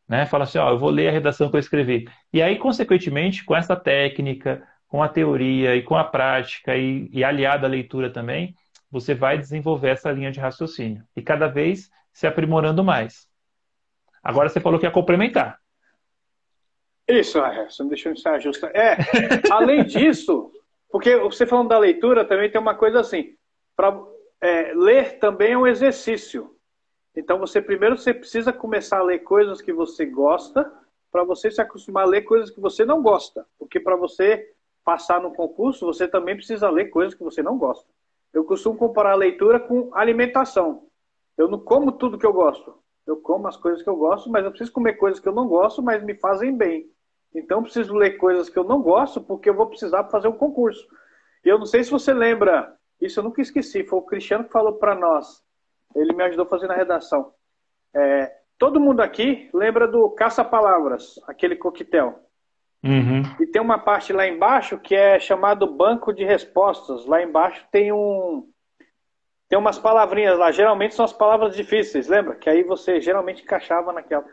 Né? Fala assim, ó, eu vou ler a redação que eu escrevi. E aí, consequentemente, com essa técnica, com a teoria e com a prática e aliada à leitura também, você vai desenvolver essa linha de raciocínio. E cada vez se aprimorando mais. Agora você falou que ia complementar. Isso, você não deixou de estar justo. Além disso, porque você falando da leitura, também tem uma coisa assim, ler também é um exercício. Então, primeiro você precisa começar a ler coisas que você gosta, para você se acostumar a ler coisas que você não gosta. Porque para você passar no concurso, você também precisa ler coisas que você não gosta. Eu costumo comparar a leitura com alimentação. Eu não como tudo que eu gosto. Eu como as coisas que eu gosto, mas eu preciso comer coisas que eu não gosto, mas me fazem bem. Então, eu preciso ler coisas que eu não gosto, porque eu vou precisar fazer um concurso. E eu não sei se você lembra, isso eu nunca esqueci, foi o Cristiano que falou para nós. Ele me ajudou a fazer na redação. Todo mundo aqui lembra do Caça-Palavras, aquele coquetel. Uhum. E tem uma parte lá embaixo que é chamado banco de respostas. Lá embaixo tem umas palavrinhas lá. Geralmente são as palavras difíceis, lembra? Que aí você geralmente encaixava naquela.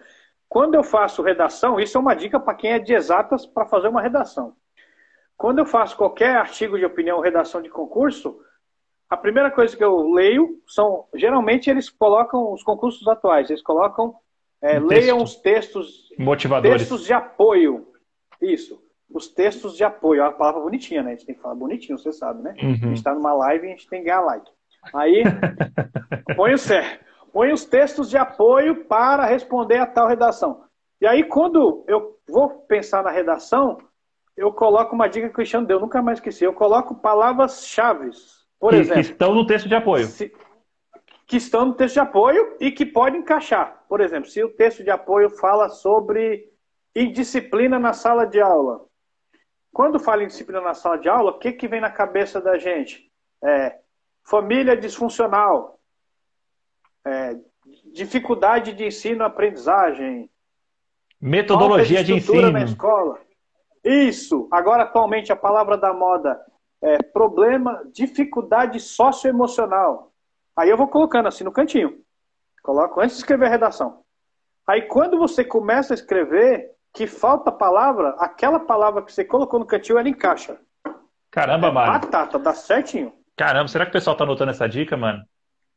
Quando eu faço redação, isso é uma dica para quem é de exatas para fazer uma redação. Quando eu faço qualquer artigo de opinião ou redação de concurso, a primeira coisa que eu leio geralmente eles colocam os concursos atuais, eles colocam, leiam os textos motivadores. Textos de apoio. Isso, os textos de apoio. É uma palavra bonitinha, né? A gente tem que falar bonitinho, você sabe, né? Uhum. A gente está numa live e a gente tem que ganhar like. Aí, põe os textos de apoio para responder a tal redação. E aí, quando eu vou pensar na redação, eu coloco uma dica que o Cristiano deu, nunca mais esqueci. Eu coloco palavras-chave. Por exemplo, que estão no texto de apoio. que estão no texto de apoio e que pode encaixar. Por exemplo, se o texto de apoio fala sobre indisciplina na sala de aula. Quando fala em disciplina na sala de aula, o que vem na cabeça da gente? Família disfuncional, dificuldade de ensino-aprendizagem, Metodologia de ensino. na escola. Isso. Agora, atualmente, a palavra da moda é problema, dificuldade socioemocional. Aí eu vou colocando assim no cantinho. Coloco antes de escrever a redação. Aí quando você começa a escrever, que falta palavra, aquela palavra que você colocou no cantinho, ela encaixa. Caramba, mano. Batata, dá certinho. Caramba, será que o pessoal tá anotando essa dica, mano?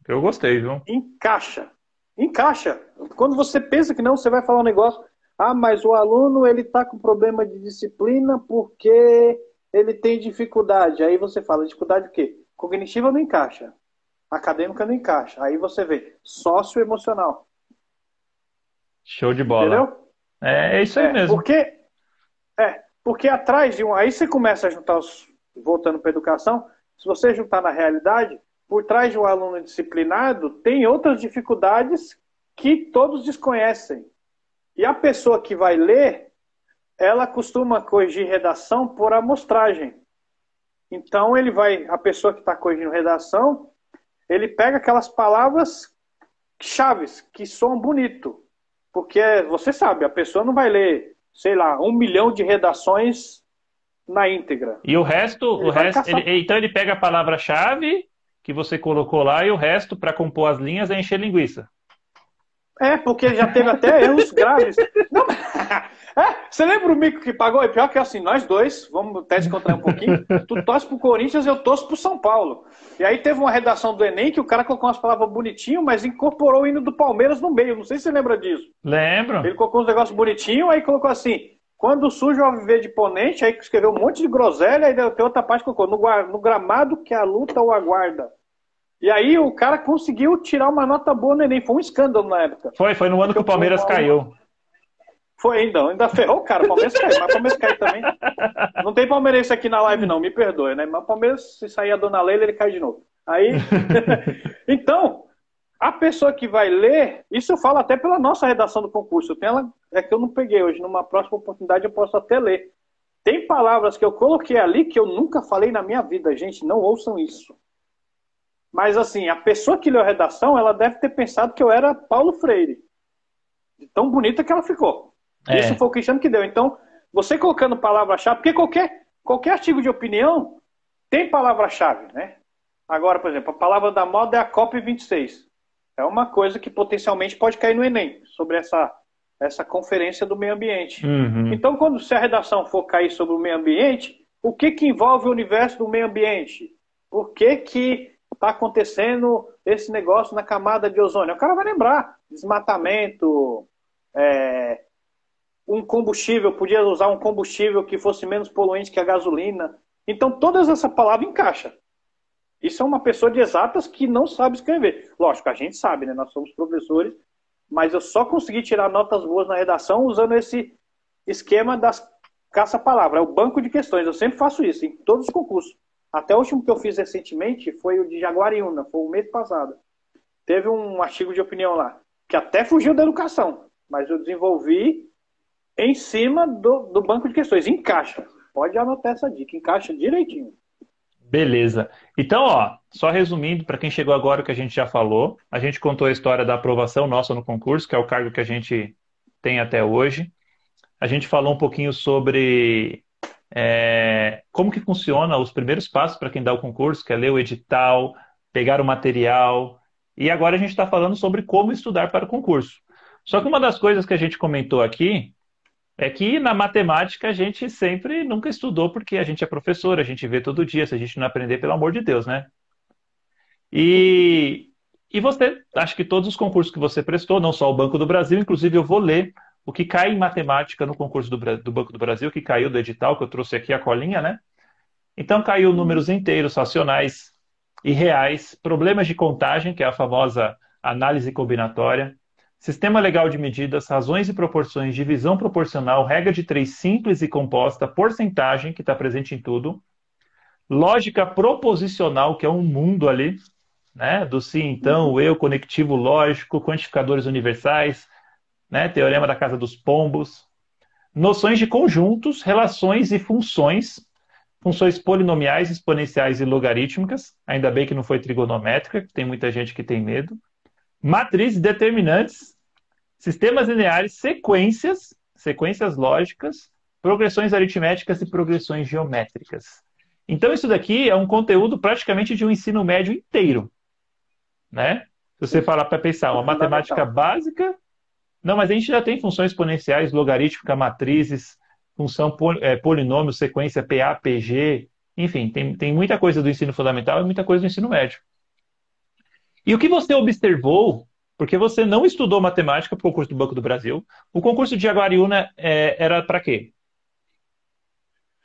Eu gostei, viu? Encaixa. Encaixa. Quando você pensa que não, você vai falar um negócio. Ah, mas o aluno, ele tá com problema de disciplina porque ele tem dificuldade. Aí você fala, dificuldade o quê? Cognitiva não encaixa. Acadêmica não encaixa. Aí você vê, socioemocional. Show de bola. Entendeu? É isso aí mesmo. Porque atrás de um... Aí você começa a juntar voltando para a educação, se você juntar na realidade, por trás de um aluno disciplinado, tem outras dificuldades que todos desconhecem. E a pessoa que vai ler, ela costuma corrigir redação por amostragem. Então, a pessoa que está corrigindo redação, ele pega aquelas palavras chaves que soam bonito. Porque você sabe, a pessoa não vai ler, sei lá, 1 milhão de redações na íntegra. E o resto, então ele pega a palavra-chave que você colocou lá e o resto, para compor as linhas, é encher linguiça. Porque já teve até erros graves. Não, você lembra o mico que pagou? E pior que assim, nós dois, vamos até descontrair um pouquinho, tu torce pro Corinthians, eu torço pro São Paulo. E aí teve uma redação do Enem que o cara colocou umas palavras bonitinho, mas incorporou o hino do Palmeiras no meio. Não sei se você lembra disso. Lembro. Ele colocou uns negócios bonitinhos, aí colocou assim, quando surge o viver de ponente, aí escreveu um monte de groselha, aí tem outra parte que colocou, no gramado que a luta o aguarda. E aí o cara conseguiu tirar uma nota boa no Enem. Foi um escândalo na época. Foi no ano que o Palmeiras caiu. Foi ainda ferrou o cara. O Palmeiras caiu, mas o Palmeiras caiu também. Não tem palmeirense aqui na live não, me perdoe, né? Mas o Palmeiras, se sair a Dona Leila, ele cai de novo. Aí, então, a pessoa que vai ler, isso eu falo até pela nossa redação do concurso. É que eu não peguei hoje, numa próxima oportunidade eu posso até ler. Tem palavras que eu coloquei ali que eu nunca falei na minha vida, gente, não ouçam isso. Mas, assim, a pessoa que leu a redação, ela deve ter pensado que eu era Paulo Freire. De tão bonita que ela ficou. Isso foi o Cristiano que deu. Então, você colocando palavra-chave, porque qualquer artigo de opinião tem palavra-chave, né? Agora, por exemplo, a palavra da moda é a COP26. É uma coisa que potencialmente pode cair no Enem, sobre essa conferência do meio ambiente. Uhum. Então, se a redação for cair sobre o meio ambiente, o que envolve o universo do meio ambiente? Por que está acontecendo esse negócio na camada de ozônio? O cara vai lembrar. Desmatamento, um combustível, podia usar um combustível que fosse menos poluente que a gasolina. Então, todas essas palavras encaixam. Isso é uma pessoa de exatas que não sabe escrever. Lógico, a gente sabe, né? Nós somos professores, mas eu só consegui tirar notas boas na redação usando esse esquema das caça-palavra. É o banco de questões. Eu sempre faço isso, em todos os concursos. Até o último que eu fiz recentemente foi o de Jaguariúna, foi o mês passado. Teve um artigo de opinião lá, que até fugiu da educação, mas eu desenvolvi em cima do banco de questões. Encaixa. Pode anotar essa dica, encaixa direitinho. Beleza. Então, só resumindo, para quem chegou agora o que a gente já falou, a gente contou a história da aprovação nossa no concurso, que é o cargo que a gente tem até hoje. A gente falou um pouquinho sobre como que funciona os primeiros passos para quem dá o concurso, que é ler o edital, pegar o material. E agora a gente está falando sobre como estudar para o concurso. Só que uma das coisas que a gente comentou aqui é que na matemática a gente sempre nunca estudou porque a gente é professor, a gente vê todo dia, se a gente não aprender, pelo amor de Deus, né? E você, acho que todos os concursos que você prestou, não só o Banco do Brasil, inclusive eu vou ler o que cai em matemática no concurso do Banco do Brasil, que caiu do edital, que eu trouxe aqui a colinha, né? Então caiu números inteiros, racionais e reais, problemas de contagem, que é a famosa análise combinatória, sistema legal de medidas, razões e proporções, divisão proporcional, regra de 3 simples e composta, porcentagem, que está presente em tudo, lógica proposicional, que é um mundo ali, né? Do se, então, o eu, conectivo lógico, quantificadores universais, né? Teorema da casa dos pombos. Noções de conjuntos, relações e funções, funções polinomiais, exponenciais e logarítmicas. Ainda bem que não foi trigonométrica, que tem muita gente que tem medo. Matrizes determinantes, sistemas lineares, sequências lógicas, progressões aritméticas e progressões geométricas. Então, isso daqui é um conteúdo praticamente de um ensino médio inteiro, né? Se você falar para pensar, uma matemática Fundamental. básica, não, mas a gente já tem funções exponenciais, logarítmica, matrizes, função polinômio, sequência PA, PG, enfim, tem muita coisa do ensino fundamental e muita coisa do ensino médio. E o que você observou, porque você não estudou matemática para o concurso do Banco do Brasil, o concurso de Jaguariúna era para quê?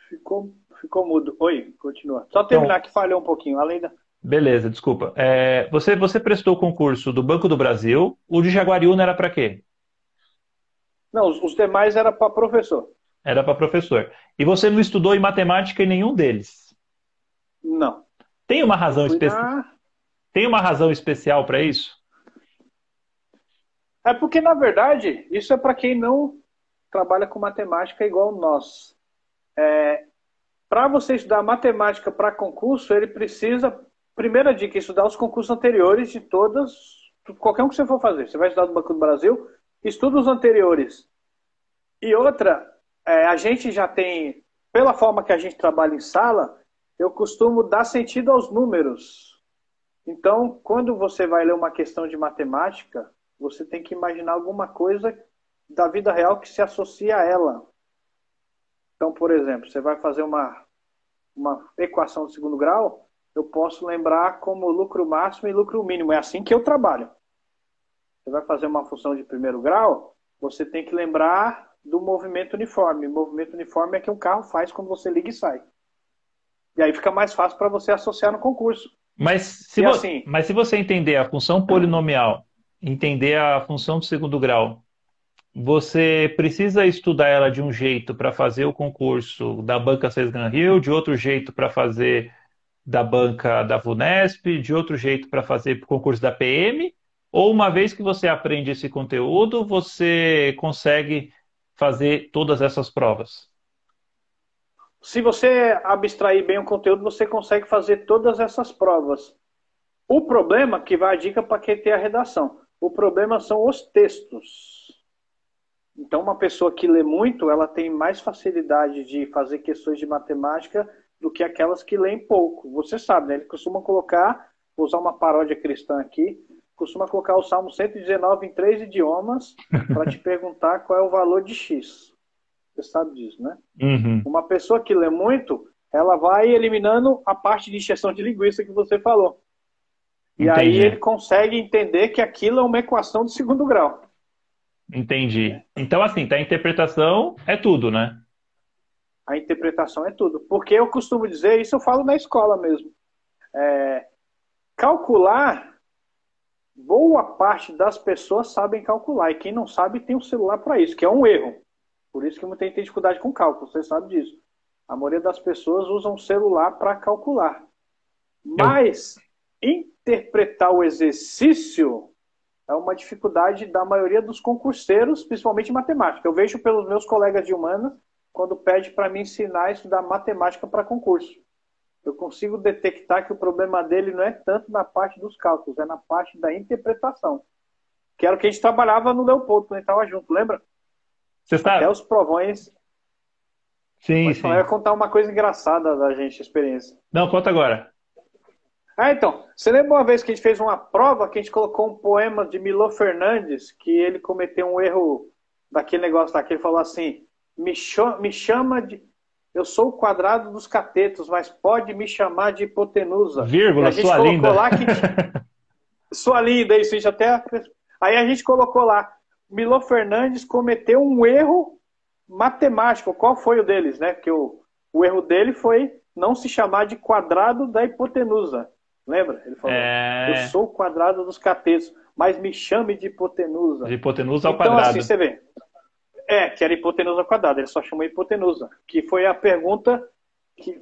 Ficou mudo. Oi, continua. Só Então, terminar que falhou um pouquinho. Além da... beleza, desculpa. Você prestou o concurso do Banco do Brasil, o de Jaguariúna era para quê? Não, os demais era para professor. Era para professor. E você não estudou em matemática em nenhum deles. Não. Tem uma Eu razão, fui na. tem uma razão especial para isso? É porque, na verdade, isso é para quem não trabalha com matemática igual nós. Para você estudar matemática para concurso, ele precisa, primeira dica, estudar os concursos anteriores de todas, qualquer um que você for fazer. Você vai estudar do Banco do Brasil, estuda os anteriores. E outra, a gente já tem, pela forma que a gente trabalha em sala, eu costumo dar sentido aos números. Então, quando você vai ler uma questão de matemática, você tem que imaginar alguma coisa da vida real que se associa a ela. Então, por exemplo, você vai fazer uma equação de segundo grau, eu posso lembrar como lucro máximo e lucro mínimo. É assim que eu trabalho. Você vai fazer uma função de primeiro grau, você tem que lembrar do movimento uniforme. O movimento uniforme é que um carro faz quando você liga e sai. E aí fica mais fácil para você associar no concurso. Mas se você entender a função polinomial, entender a função do segundo grau, você precisa estudar ela de um jeito para fazer o concurso da banca César Gran Rio, de outro jeito para fazer da banca da VUNESP, de outro jeito para fazer o concurso da PM, ou uma vez que você aprende esse conteúdo, você consegue fazer todas essas provas? Se você abstrair bem o conteúdo, você consegue fazer todas essas provas. O problema, que vai a dica para quem tem a redação, o problema são os textos. Então, uma pessoa que lê muito, ela tem mais facilidade de fazer questões de matemática do que aquelas que leem pouco. Você sabe, né? Ele costuma colocar, vou usar uma paródia cristã aqui, costuma colocar o Salmo 119 em 3 idiomas para te perguntar qual é o valor de X. Você sabe disso, né? Uhum. Uma pessoa que lê muito, ela vai eliminando a parte de injeção de linguiça que você falou. E aí Entendi. ele consegue entender que aquilo é uma equação de segundo grau. Entendi. Então, assim, tá, a interpretação é tudo, né? A interpretação é tudo. Porque eu costumo dizer, isso eu falo na escola mesmo. Calcular, boa parte das pessoas sabem calcular. E quem não sabe tem um celular para isso, que é um erro. Por isso que muita gente tem dificuldade com cálculo, você sabe disso. A maioria das pessoas usa um celular para calcular. Mas interpretar o exercício é uma dificuldade da maioria dos concurseiros, principalmente em matemática. Eu vejo pelos meus colegas de humanas, quando pede para me ensinar a estudar matemática para concurso. Eu consigo detectar que o problema dele não é tanto na parte dos cálculos, é na parte da interpretação. Que era o que a gente trabalhava no Leopoldo, quando a gente estava junto, lembra? Você Até sabe? os provões. Sim, Pode falar, eu sim. ia contar uma coisa engraçada da gente, experiência. Não, conta agora. Então, você lembra uma vez que a gente fez uma prova que a gente colocou um poema de Milor Fernandes, que ele cometeu um erro daquele negócio lá, que ele falou assim, me chama de... Eu sou o quadrado dos catetos, mas pode me chamar de hipotenusa. E Vírgula, a gente sua colocou linda. lá que... Sua linda, isso, a gente até... Aí a gente colocou lá, Milor Fernandes cometeu um erro matemático. Qual foi o deles, né? Porque o erro dele foi não se chamar de quadrado da hipotenusa. Lembra? Ele falou, eu sou o quadrado dos catetos, mas me chame de hipotenusa. De hipotenusa ao então, quadrado. assim, você vê. Que era hipotenusa ao quadrado, ele só chamou hipotenusa. Que foi a pergunta que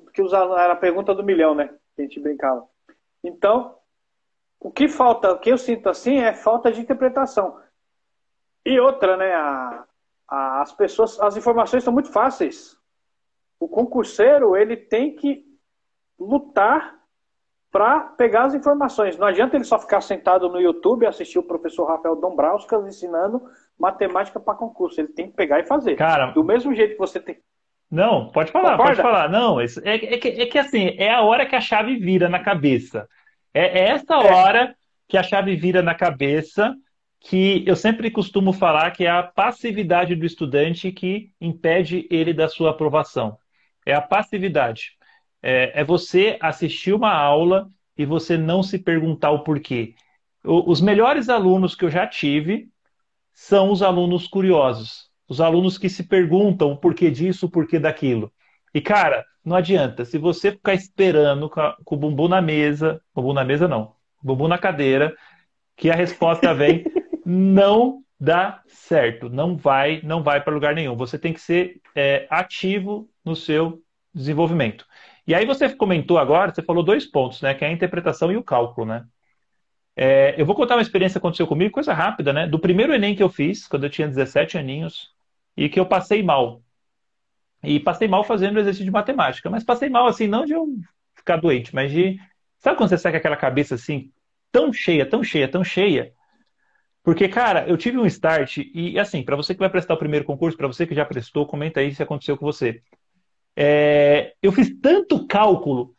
era a pergunta do milhão, né? Que a gente brincava. Então, O que falta, o que eu sinto assim é falta de interpretação. E outra, né? As pessoas, as informações são muito fáceis. O concurseiro, ele tem que lutar para pegar as informações. Não adianta ele só ficar sentado no YouTube e assistir o professor Rafael Dombrauskas ensinando matemática para concurso. Ele tem que pegar e fazer. Cara, Do mesmo jeito que você tem. não, pode falar, pode Concorda? falar. Não, é que assim, é a hora que a chave vira na cabeça. É essa É, hora que a chave vira na cabeça que eu sempre costumo falar que é a passividade do estudante que impede ele da sua aprovação. É a passividade. É você assistir uma aula e você não se perguntar o porquê. Os melhores alunos que eu já tive são os alunos curiosos, os alunos que se perguntam o porquê disso, o porquê daquilo. E, cara, não adianta, se você ficar esperando com o bumbum na mesa, bumbum na mesa não, bumbum na cadeira, que a resposta vem, não dá certo, não vai para lugar nenhum. Você tem que ser ativo no seu desenvolvimento. E aí você comentou agora, você falou dois pontos, né, que é a interpretação e o cálculo, né? Eu vou contar uma experiência que aconteceu comigo, coisa rápida, né? Do primeiro Enem que eu fiz, quando eu tinha 17 aninhos, e que eu passei mal. E passei mal fazendo exercício de matemática. Mas passei mal, assim, não de eu ficar doente, mas de. Sabe quando você sai com aquela cabeça assim, tão cheia, tão cheia, tão cheia? Porque, cara, eu tive um start, e assim, para você que vai prestar o primeiro concurso, para você que já prestou, comenta aí se aconteceu com você. Eu fiz tanto cálculo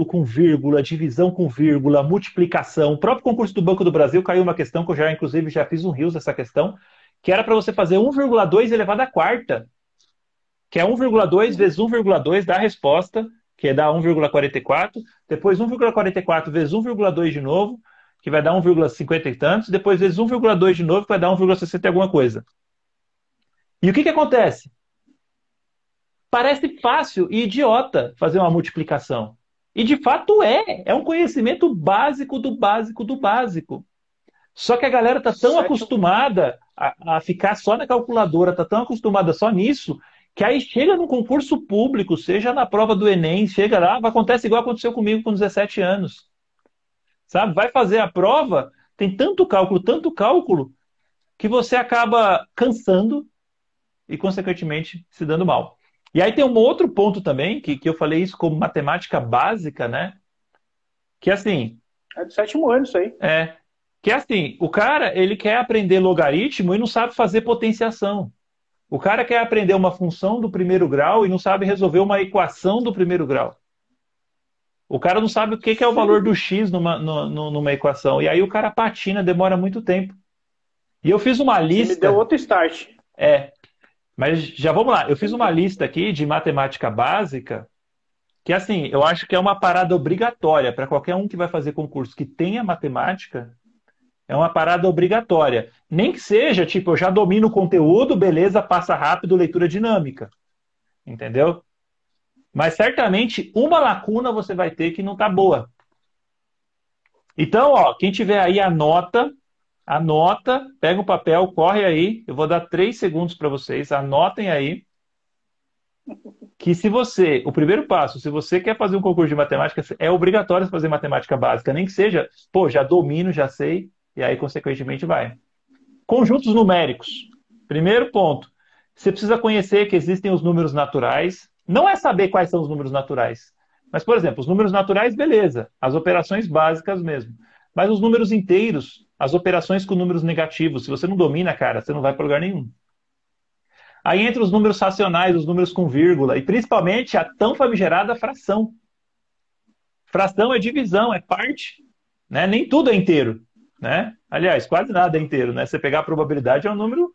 com vírgula, divisão com vírgula, multiplicação. O próprio concurso do Banco do Brasil caiu uma questão que eu já, inclusive, já fiz um rios dessa questão, que era para você fazer 1,2 elevado à quarta, que é 1,2 vezes 1,2 dá a resposta, que é dar 1,44, depois 1,44 vezes 1,2 de novo, que vai dar 1,50 e tantos, depois vezes 1,2 de novo, que vai dar 1,60 e alguma coisa. E o que que acontece? Parece fácil e idiota fazer uma multiplicação. E de fato é um conhecimento básico do básico do básico. Só que a galera tá tão sétimo. acostumada a ficar só na calculadora, tá tão acostumada só nisso, que aí chega no concurso público, seja na prova do Enem, chega lá, acontece igual aconteceu comigo com 17 anos. Sabe? Vai fazer a prova, tem tanto cálculo, que você acaba cansando e, consequentemente, se dando mal. E aí tem um outro ponto também, que eu falei isso como matemática básica, né? Que assim, É do sétimo ano isso aí. é, que assim, o cara, ele quer aprender logaritmo e não sabe fazer potenciação. O cara quer aprender uma função do primeiro grau e não sabe resolver uma equação do primeiro grau. O cara não sabe o que é o valor do x numa equação. E aí o cara patina, demora muito tempo. E eu fiz uma Você me deu lista, outro start. é, mas já vamos lá. Eu fiz uma lista aqui de matemática básica que assim, eu acho que é uma parada obrigatória para qualquer um que vai fazer concurso que tenha matemática, é uma parada obrigatória. Nem que seja, tipo, eu já domino o conteúdo, beleza, passa rápido, leitura dinâmica. Entendeu? Mas certamente uma lacuna você vai ter que não tá boa. Então, ó, quem tiver aí anota, pega um papel, corre aí. Eu vou dar 3 segundos para vocês, anotem aí. Que se você, o primeiro passo, se você quer fazer um concurso de matemática, é obrigatório fazer matemática básica, nem que seja, pô, já domino, já sei, e aí, consequentemente, vai. Conjuntos numéricos. Primeiro ponto. Você precisa conhecer que existem os números naturais. Não é saber quais são os números naturais. Mas, por exemplo, os números naturais, beleza. As operações básicas mesmo. Mas os números inteiros, as operações com números negativos, se você não domina, cara, você não vai para lugar nenhum. Aí entra os números racionais, os números com vírgula, e principalmente a tão famigerada fração. Fração é divisão, é parte, né? Nem tudo é inteiro, né? Aliás, quase nada é inteiro, né? Você pegar a probabilidade é um número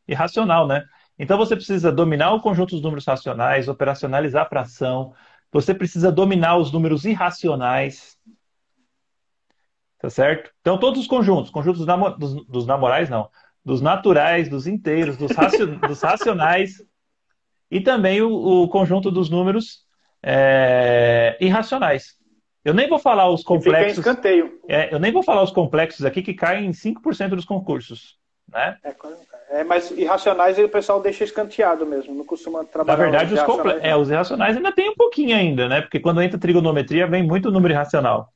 irracional, né? Então você precisa dominar o conjunto dos números racionais, operacionalizar a fração, você precisa dominar os números irracionais, tá certo? Então todos os conjuntos, dos namorais não, dos naturais, dos inteiros, dos racionais, e também o conjunto dos números irracionais. Eu nem vou falar os Que fica em complexos, escanteio. eu nem vou falar os complexos aqui que caem em 5% dos concursos, né? Mas irracionais o pessoal deixa escanteado mesmo. Não costuma Na trabalhar verdade, os irracionais, não. os irracionais ainda tem um pouquinho ainda, né? Porque quando entra trigonometria, vem muito número irracional.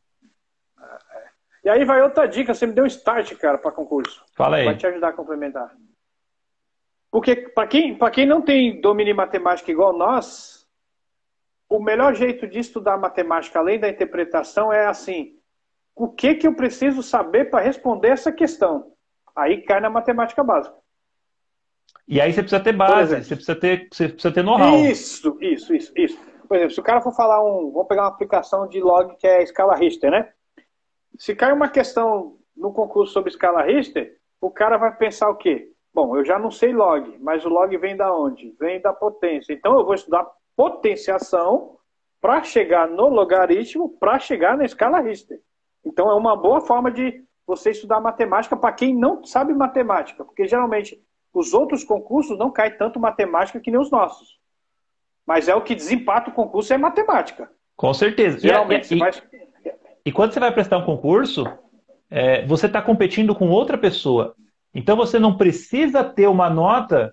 E aí vai outra dica, você me deu um start, cara, para concurso. Fala aí. Vai te ajudar a complementar. Porque para quem não tem domínio em matemática igual nós, o melhor jeito de estudar matemática, além da interpretação, é assim, o que eu preciso saber para responder essa questão? Aí cai na matemática básica. E aí você precisa ter base, você precisa ter know-how. Isso. Por exemplo, se o cara for falar vamos pegar uma aplicação de log que é a escala Richter, né? Se cai uma questão no concurso sobre escala Richter, o cara vai pensar o quê? Bom, eu já não sei log, mas o log vem da onde? Vem da potência. Então eu vou estudar potenciação para chegar no logaritmo, para chegar na escala Richter. Então é uma boa forma de você estudar matemática para quem não sabe matemática, porque geralmente os outros concursos não caem tanto matemática que nem os nossos. Mas é o que desempata o concurso é matemática. Com certeza. Geralmente E quando você vai prestar um concurso, você está competindo com outra pessoa. Então você não precisa ter uma nota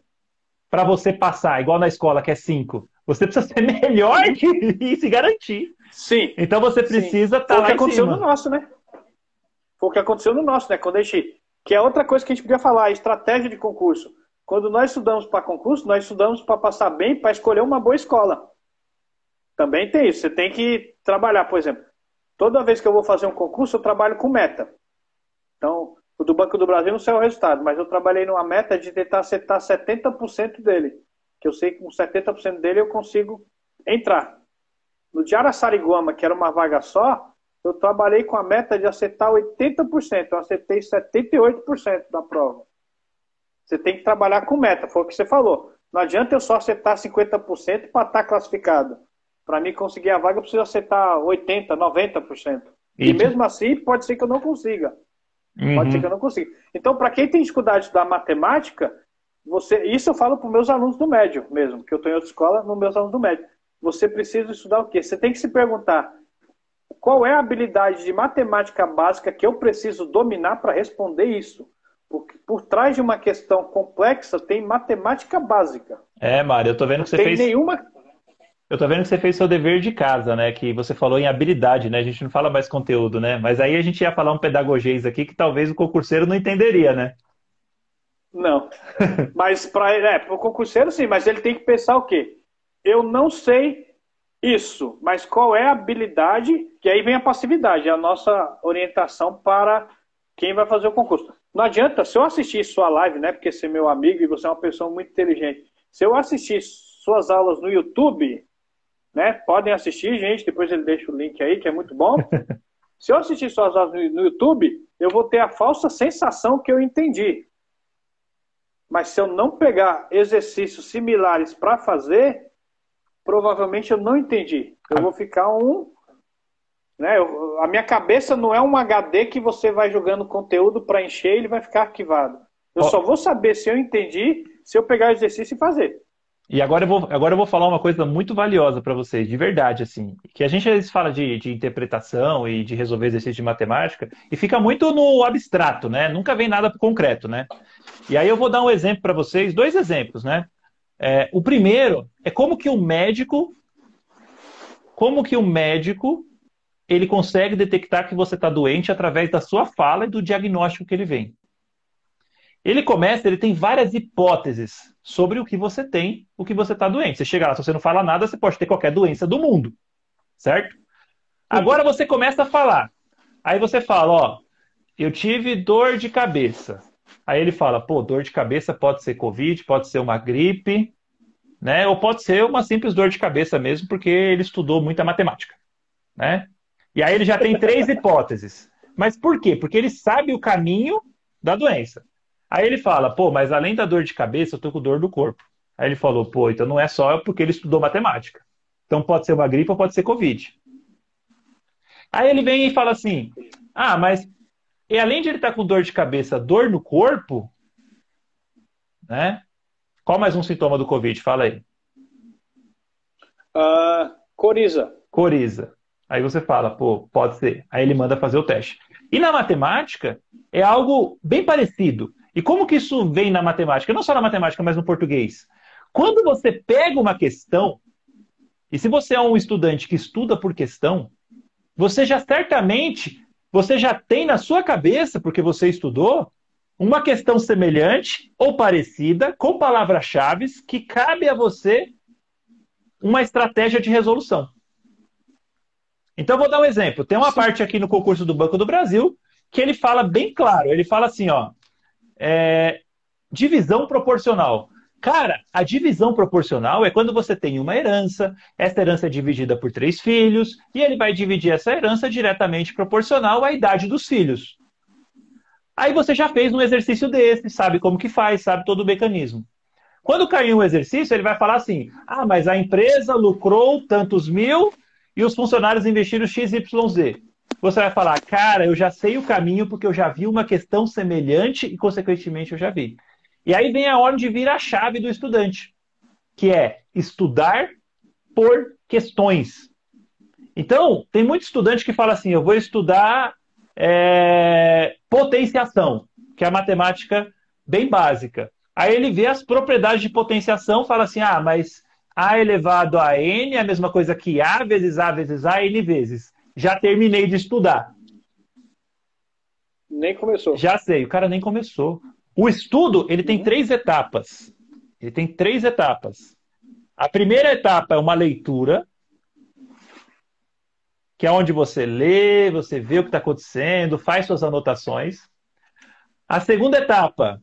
para você passar, igual na escola, que é 5. Você precisa ser melhor e se garantir. Sim. Então você precisa estar lá em cima. Foi o que aconteceu no nosso, né? Foi o que aconteceu no nosso, né? Quando que é outra coisa que a gente podia falar, estratégia de concurso. Quando nós estudamos para concurso, nós estudamos para passar bem, para escolher uma boa escola. Também tem isso. Você tem que trabalhar, por exemplo. Toda vez que eu vou fazer um concurso, eu trabalho com meta. Então, o do Banco do Brasil não sei o resultado, mas eu trabalhei numa meta de tentar acertar 70% dele. Que eu sei que com 70% dele eu consigo entrar. No de Araçariguama, que era uma vaga só, eu trabalhei com a meta de acertar 80%. Eu acertei 78% da prova. Você tem que trabalhar com meta, foi o que você falou. Não adianta eu só acertar 50% para estar classificado. Para mim conseguir a vaga, eu preciso acertar 80%, 90%. E mesmo assim, pode ser que eu não consiga. Pode ser que eu não consiga. Então, para quem tem dificuldade de estudar matemática, isso eu falo para os meus alunos do médio mesmo, que eu estou em outra escola, nos meus alunos do médio. Você precisa estudar o quê? Você tem que se perguntar qual é a habilidade de matemática básica que eu preciso dominar para responder isso. Porque por trás de uma questão complexa tem matemática básica. Mário, eu tô vendo que você fez... Eu tô vendo que você fez seu dever de casa, né? Que você falou em habilidade, né? A gente não fala mais conteúdo, né? Mas aí a gente ia falar um pedagogês aqui que talvez o concurseiro não entenderia, né? Não. Mas para o concurseiro sim, mas ele tem que pensar o quê? Eu não sei isso, mas qual é a habilidade? Que aí vem a passividade, a nossa orientação para quem vai fazer o concurso. Não adianta, se eu assistir sua live, né? Porque você é meu amigo e você é uma pessoa muito inteligente. Se eu assistir suas aulas no YouTube, né? Podem assistir, gente. Depois ele deixa o link aí, que é muito bom. Se eu assistir suas aulas no YouTube, eu vou ter a falsa sensação que eu entendi. Mas se eu não pegar exercícios similares para fazer, provavelmente eu não entendi. Eu vou ficar né? A minha cabeça não é um HD que você vai jogando conteúdo para encher e ele vai ficar arquivado. Eu só vou saber se eu entendi se eu pegar o exercício e fazer. E agora eu vou falar uma coisa muito valiosa para vocês, de verdade, assim. Que a gente às vezes fala de interpretação e de resolver exercício de matemática e fica muito no abstrato, né? Nunca vem nada concreto, né? E aí eu vou dar um exemplo para vocês, 2 exemplos, né? O primeiro é como que o médico ele consegue detectar que você está doente através da sua fala e do diagnóstico que ele vem. Ele tem várias hipóteses sobre o que você tem, o que você está doente. Você chega lá, se você não fala nada, você pode ter qualquer doença do mundo, certo? Agora você começa a falar. Aí você fala, ó, eu tive dor de cabeça. Aí ele fala, pô, dor de cabeça pode ser Covid, pode ser uma gripe, né? Ou pode ser uma simples dor de cabeça mesmo, porque ele estudou muita matemática, né? E aí ele já tem 3 hipóteses. Mas por quê? Porque ele sabe o caminho da doença. Aí ele fala, pô, mas além da dor de cabeça, eu tô com dor do corpo. Aí ele falou, pô, então não é só porque ele estudou matemática. Então pode ser uma gripe ou pode ser Covid. Aí ele vem e fala assim, mas e além de ele estar com dor de cabeça, dor no corpo, né? Qual mais um sintoma do Covid? Fala aí. Coriza. Coriza. Aí você fala, pô, pode ser. Aí ele manda fazer o teste. E na matemática, é algo bem parecido. E como que isso vem na matemática? Não só na matemática, mas no português. Quando você pega uma questão, e se você é um estudante que estuda por questão, você já certamente você já tem na sua cabeça, porque você estudou, uma questão semelhante ou parecida, com palavras-chave, que cabe a você uma estratégia de resolução. Então, vou dar um exemplo. Tem uma parte aqui no concurso do Banco do Brasil que ele fala bem claro. Ele fala assim, ó, divisão proporcional. Cara, a divisão proporcional é quando você tem uma herança, essa herança é dividida por 3 filhos, e ele vai dividir essa herança diretamente proporcional à idade dos filhos. Aí você já fez um exercício desse, sabe como que faz, sabe todo o mecanismo. Quando cair um exercício, ele vai falar assim, mas a empresa lucrou tantos mil e os funcionários investiram XYZ. Você vai falar, cara, eu já sei o caminho porque eu já vi uma questão semelhante e, consequentemente, eu já vi. E aí vem a hora de vir a chave do estudante, que é estudar por questões. Então, tem muito estudante que fala assim, eu vou estudar potenciação, que é a matemática bem básica. Aí ele vê as propriedades de potenciação, fala assim, mas A elevado a N é a mesma coisa que A vezes A vezes A, N vezes. Já terminei de estudar. Nem começou. Já sei, o cara nem começou. O estudo, ele tem 3 etapas. Ele tem 3 etapas. A primeira etapa é uma leitura, que é onde você lê, você vê o que está acontecendo, faz suas anotações. A segunda etapa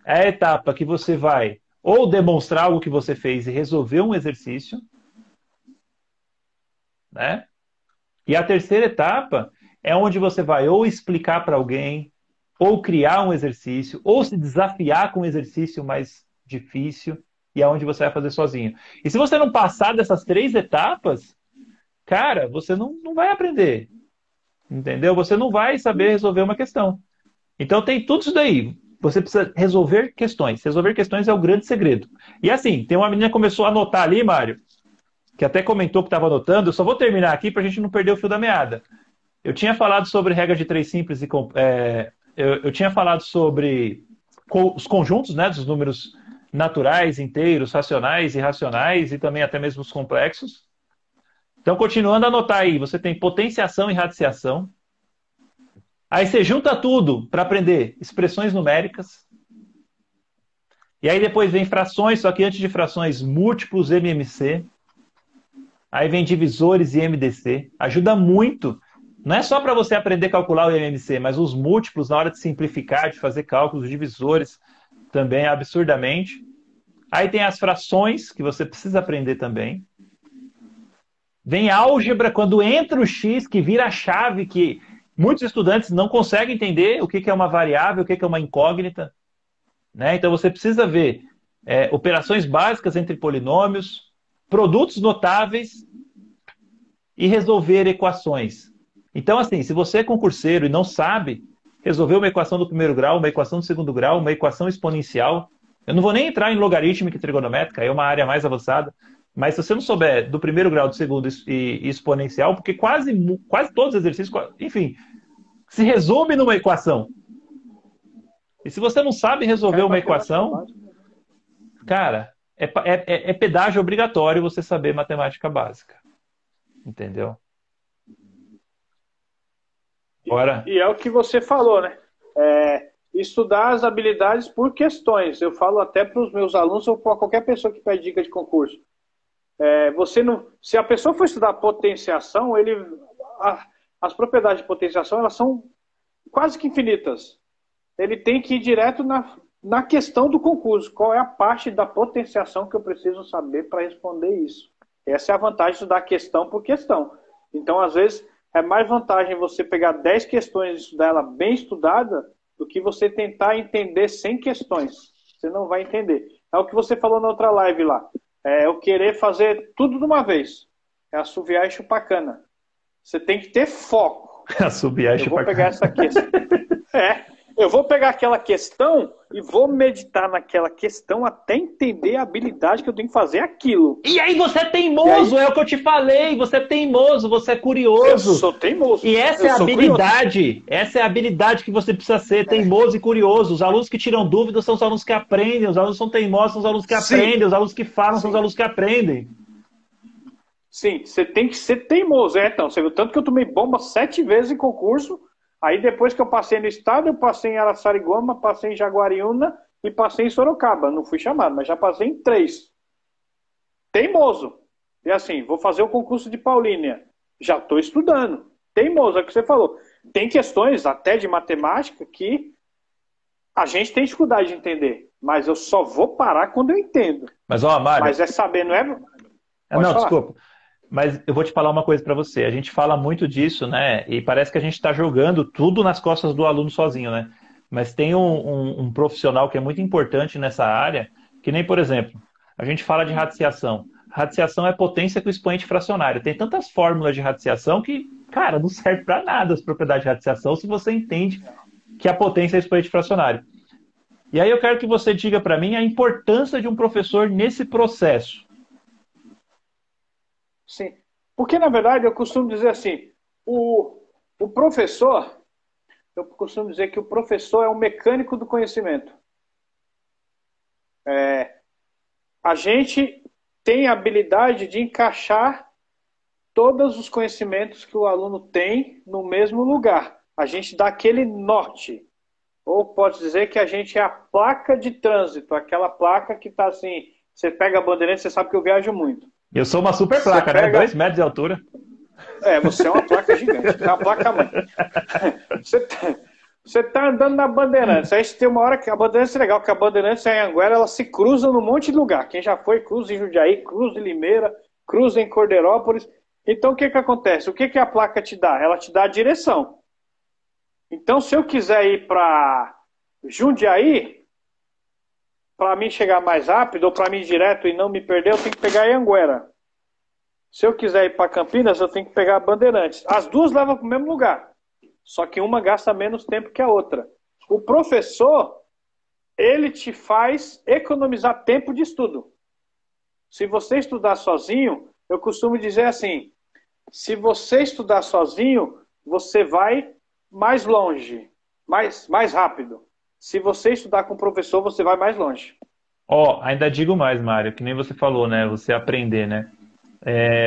é a etapa que você vai ou demonstrar algo que você fez e resolver um exercício, né? E a terceira etapa é onde você vai ou explicar para alguém, ou criar um exercício, ou se desafiar com um exercício mais difícil, e é onde você vai fazer sozinho. E se você não passar dessas 3 etapas, cara, você não vai aprender. Entendeu? Você não vai saber resolver uma questão. Então tem tudo isso daí. Você precisa resolver questões. Resolver questões é o grande segredo. E assim, tem uma menina que começou a anotar ali, Mário, que até comentou que estava anotando. Eu só vou terminar aqui para a gente não perder o fio da meada. Eu tinha falado sobre regra de 3 simples e eu tinha falado sobre os conjuntos, né, dos números naturais, inteiros, racionais, irracionais e também até mesmo os complexos. Então, continuando a anotar aí, você tem potenciação e radiciação. Aí você junta tudo para aprender expressões numéricas. E aí depois vem frações, só que antes de frações, múltiplos, MMC. Aí vem divisores e MDC. Ajuda muito. Não é só para você aprender a calcular o MMC, mas os múltiplos na hora de simplificar, de fazer cálculos, os divisores também absurdamente. Aí tem as frações, que você precisa aprender também. Vem álgebra, quando entra o X, que vira a chave, que muitos estudantes não conseguem entender o que é uma variável, o que é uma incógnita. Né? Então você precisa ver operações básicas entre polinômios, produtos notáveis e resolver equações. Então, assim, se você é concurseiro e não sabe resolver uma equação do primeiro grau, uma equação do segundo grau, uma equação exponencial, eu não vou nem entrar em logarítmica e trigonométrica, é uma área mais avançada, mas se você não souber do primeiro grau, do segundo e exponencial, porque quase todos os exercícios, enfim, se resume numa equação. E se você não sabe resolver uma equação, cara, é pedágio obrigatório você saber matemática básica. Entendeu? Agora... E é o que você falou, né? Estudar as habilidades por questões. Eu falo até para os meus alunos ou para qualquer pessoa que pede dica de concurso. Se a pessoa for estudar potenciação, as propriedades de potenciação elas são quase que infinitas. Ele tem que ir direto na questão do concurso. Qual é a parte da potenciação que eu preciso saber para responder isso? Essa é a vantagem de estudar questão por questão. Então, às vezes, é mais vantagem você pegar 10 questões e estudar ela bem estudada do que você tentar entender 100 questões. Você não vai entender. É o que você falou na outra live lá. Eu querer fazer tudo de uma vez. É assoviar e chupar cana. Você tem que ter foco. Assoviar e chupar cana. Eu vou pegar essa questão. Eu vou pegar aquela questão e vou meditar naquela questão até entender a habilidade que eu tenho que fazer aquilo. E aí você é teimoso, é o que eu te falei. Você é teimoso, você é curioso. Eu sou teimoso. E essa é a habilidade. Essa é a habilidade que você precisa ser, teimoso e curioso. Os alunos que tiram dúvidas são os alunos que aprendem. Os alunos são teimosos, são os alunos que aprendem. Os alunos que falam são os alunos que aprendem. Sim, você tem que ser teimoso. Então, você viu tanto que eu tomei bomba 7 vezes em concurso. Aí depois que eu passei no estado, eu passei em Araçariguama, passei em Jaguariúna e passei em Sorocaba. Não fui chamado, mas já passei em 3. Teimoso. E assim, vou fazer o concurso de Paulínia. Já estou estudando. Teimoso, é o que você falou. Tem questões até de matemática que a gente tem dificuldade de entender. Mas eu só vou parar quando eu entendo. Mas, ó, Mário... Mas é saber, não é? Não, desculpa. Mas eu vou te falar uma coisa para você. A gente fala muito disso, né? E parece que a gente está jogando tudo nas costas do aluno sozinho, né? Mas tem um profissional que é muito importante nessa área, que nem, por exemplo, a gente fala de radiciação. Radiciação é potência com expoente fracionário. Tem tantas fórmulas de radiciação que, cara, não serve para nada as propriedades de radiciação se você entende que a potência é expoente fracionário. E aí eu quero que você diga para mim a importância de um professor nesse processo. Sim, porque na verdade eu costumo dizer assim, o professor, eu costumo dizer que o professor é o mecânico do conhecimento. A gente tem a habilidade de encaixar todos os conhecimentos que o aluno tem no mesmo lugar. A gente dá aquele norte. Ou pode dizer que a gente é a placa de trânsito, aquela placa que está assim, você pega a Bandeirantes, você sabe que eu viajo muito. Eu sou uma super placa, né? 2 metros de altura. Você é uma placa gigante, é uma placa mãe. Você tá andando na Bandeirantes, aí tem uma hora que a Bandeirantes é legal, que a Bandeirantes e a Anhanguera, ela se cruzam num monte de lugar. Quem já foi, cruza em Jundiaí, cruza em Limeira, cruza em Cordeirópolis. Então o que acontece? O que a placa te dá? Ela te dá a direção. Então se eu quiser ir para Jundiaí, para mim chegar mais rápido, ou para mim ir direto e não me perder, eu tenho que pegar a Anhanguera. Se eu quiser ir para Campinas, eu tenho que pegar a Bandeirantes. As duas levam para o mesmo lugar. Só que uma gasta menos tempo que a outra. O professor, ele te faz economizar tempo de estudo. Se você estudar sozinho, eu costumo dizer assim, se você estudar sozinho, você vai mais longe, mais rápido. Se você estudar com o professor, você vai mais longe. Ainda digo mais, Mário, que nem você falou, né? Você aprender, né?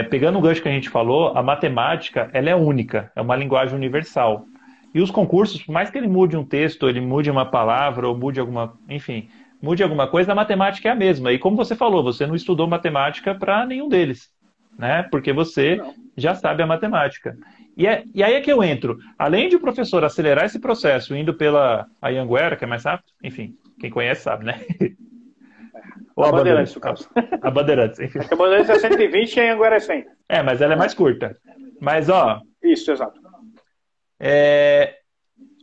Pegando o gancho que a gente falou, a matemática, ela é única, é uma linguagem universal. E os concursos, por mais que ele mude um texto, ele mude uma palavra, ou mude alguma coisa, a matemática é a mesma. E como você falou, você não estudou matemática para nenhum deles, né? Porque você já sabe a matemática. E aí é que eu entro. Além de o professor acelerar esse processo, indo pela Anhanguera, que é mais rápido, enfim, quem conhece sabe, né? Ou a Bandeirantes, no caso. A Bandeirantes, enfim. A Bandeirantes é 120 e a Anhanguera é 100. Mas ela é mais curta. Mas, Isso, exato.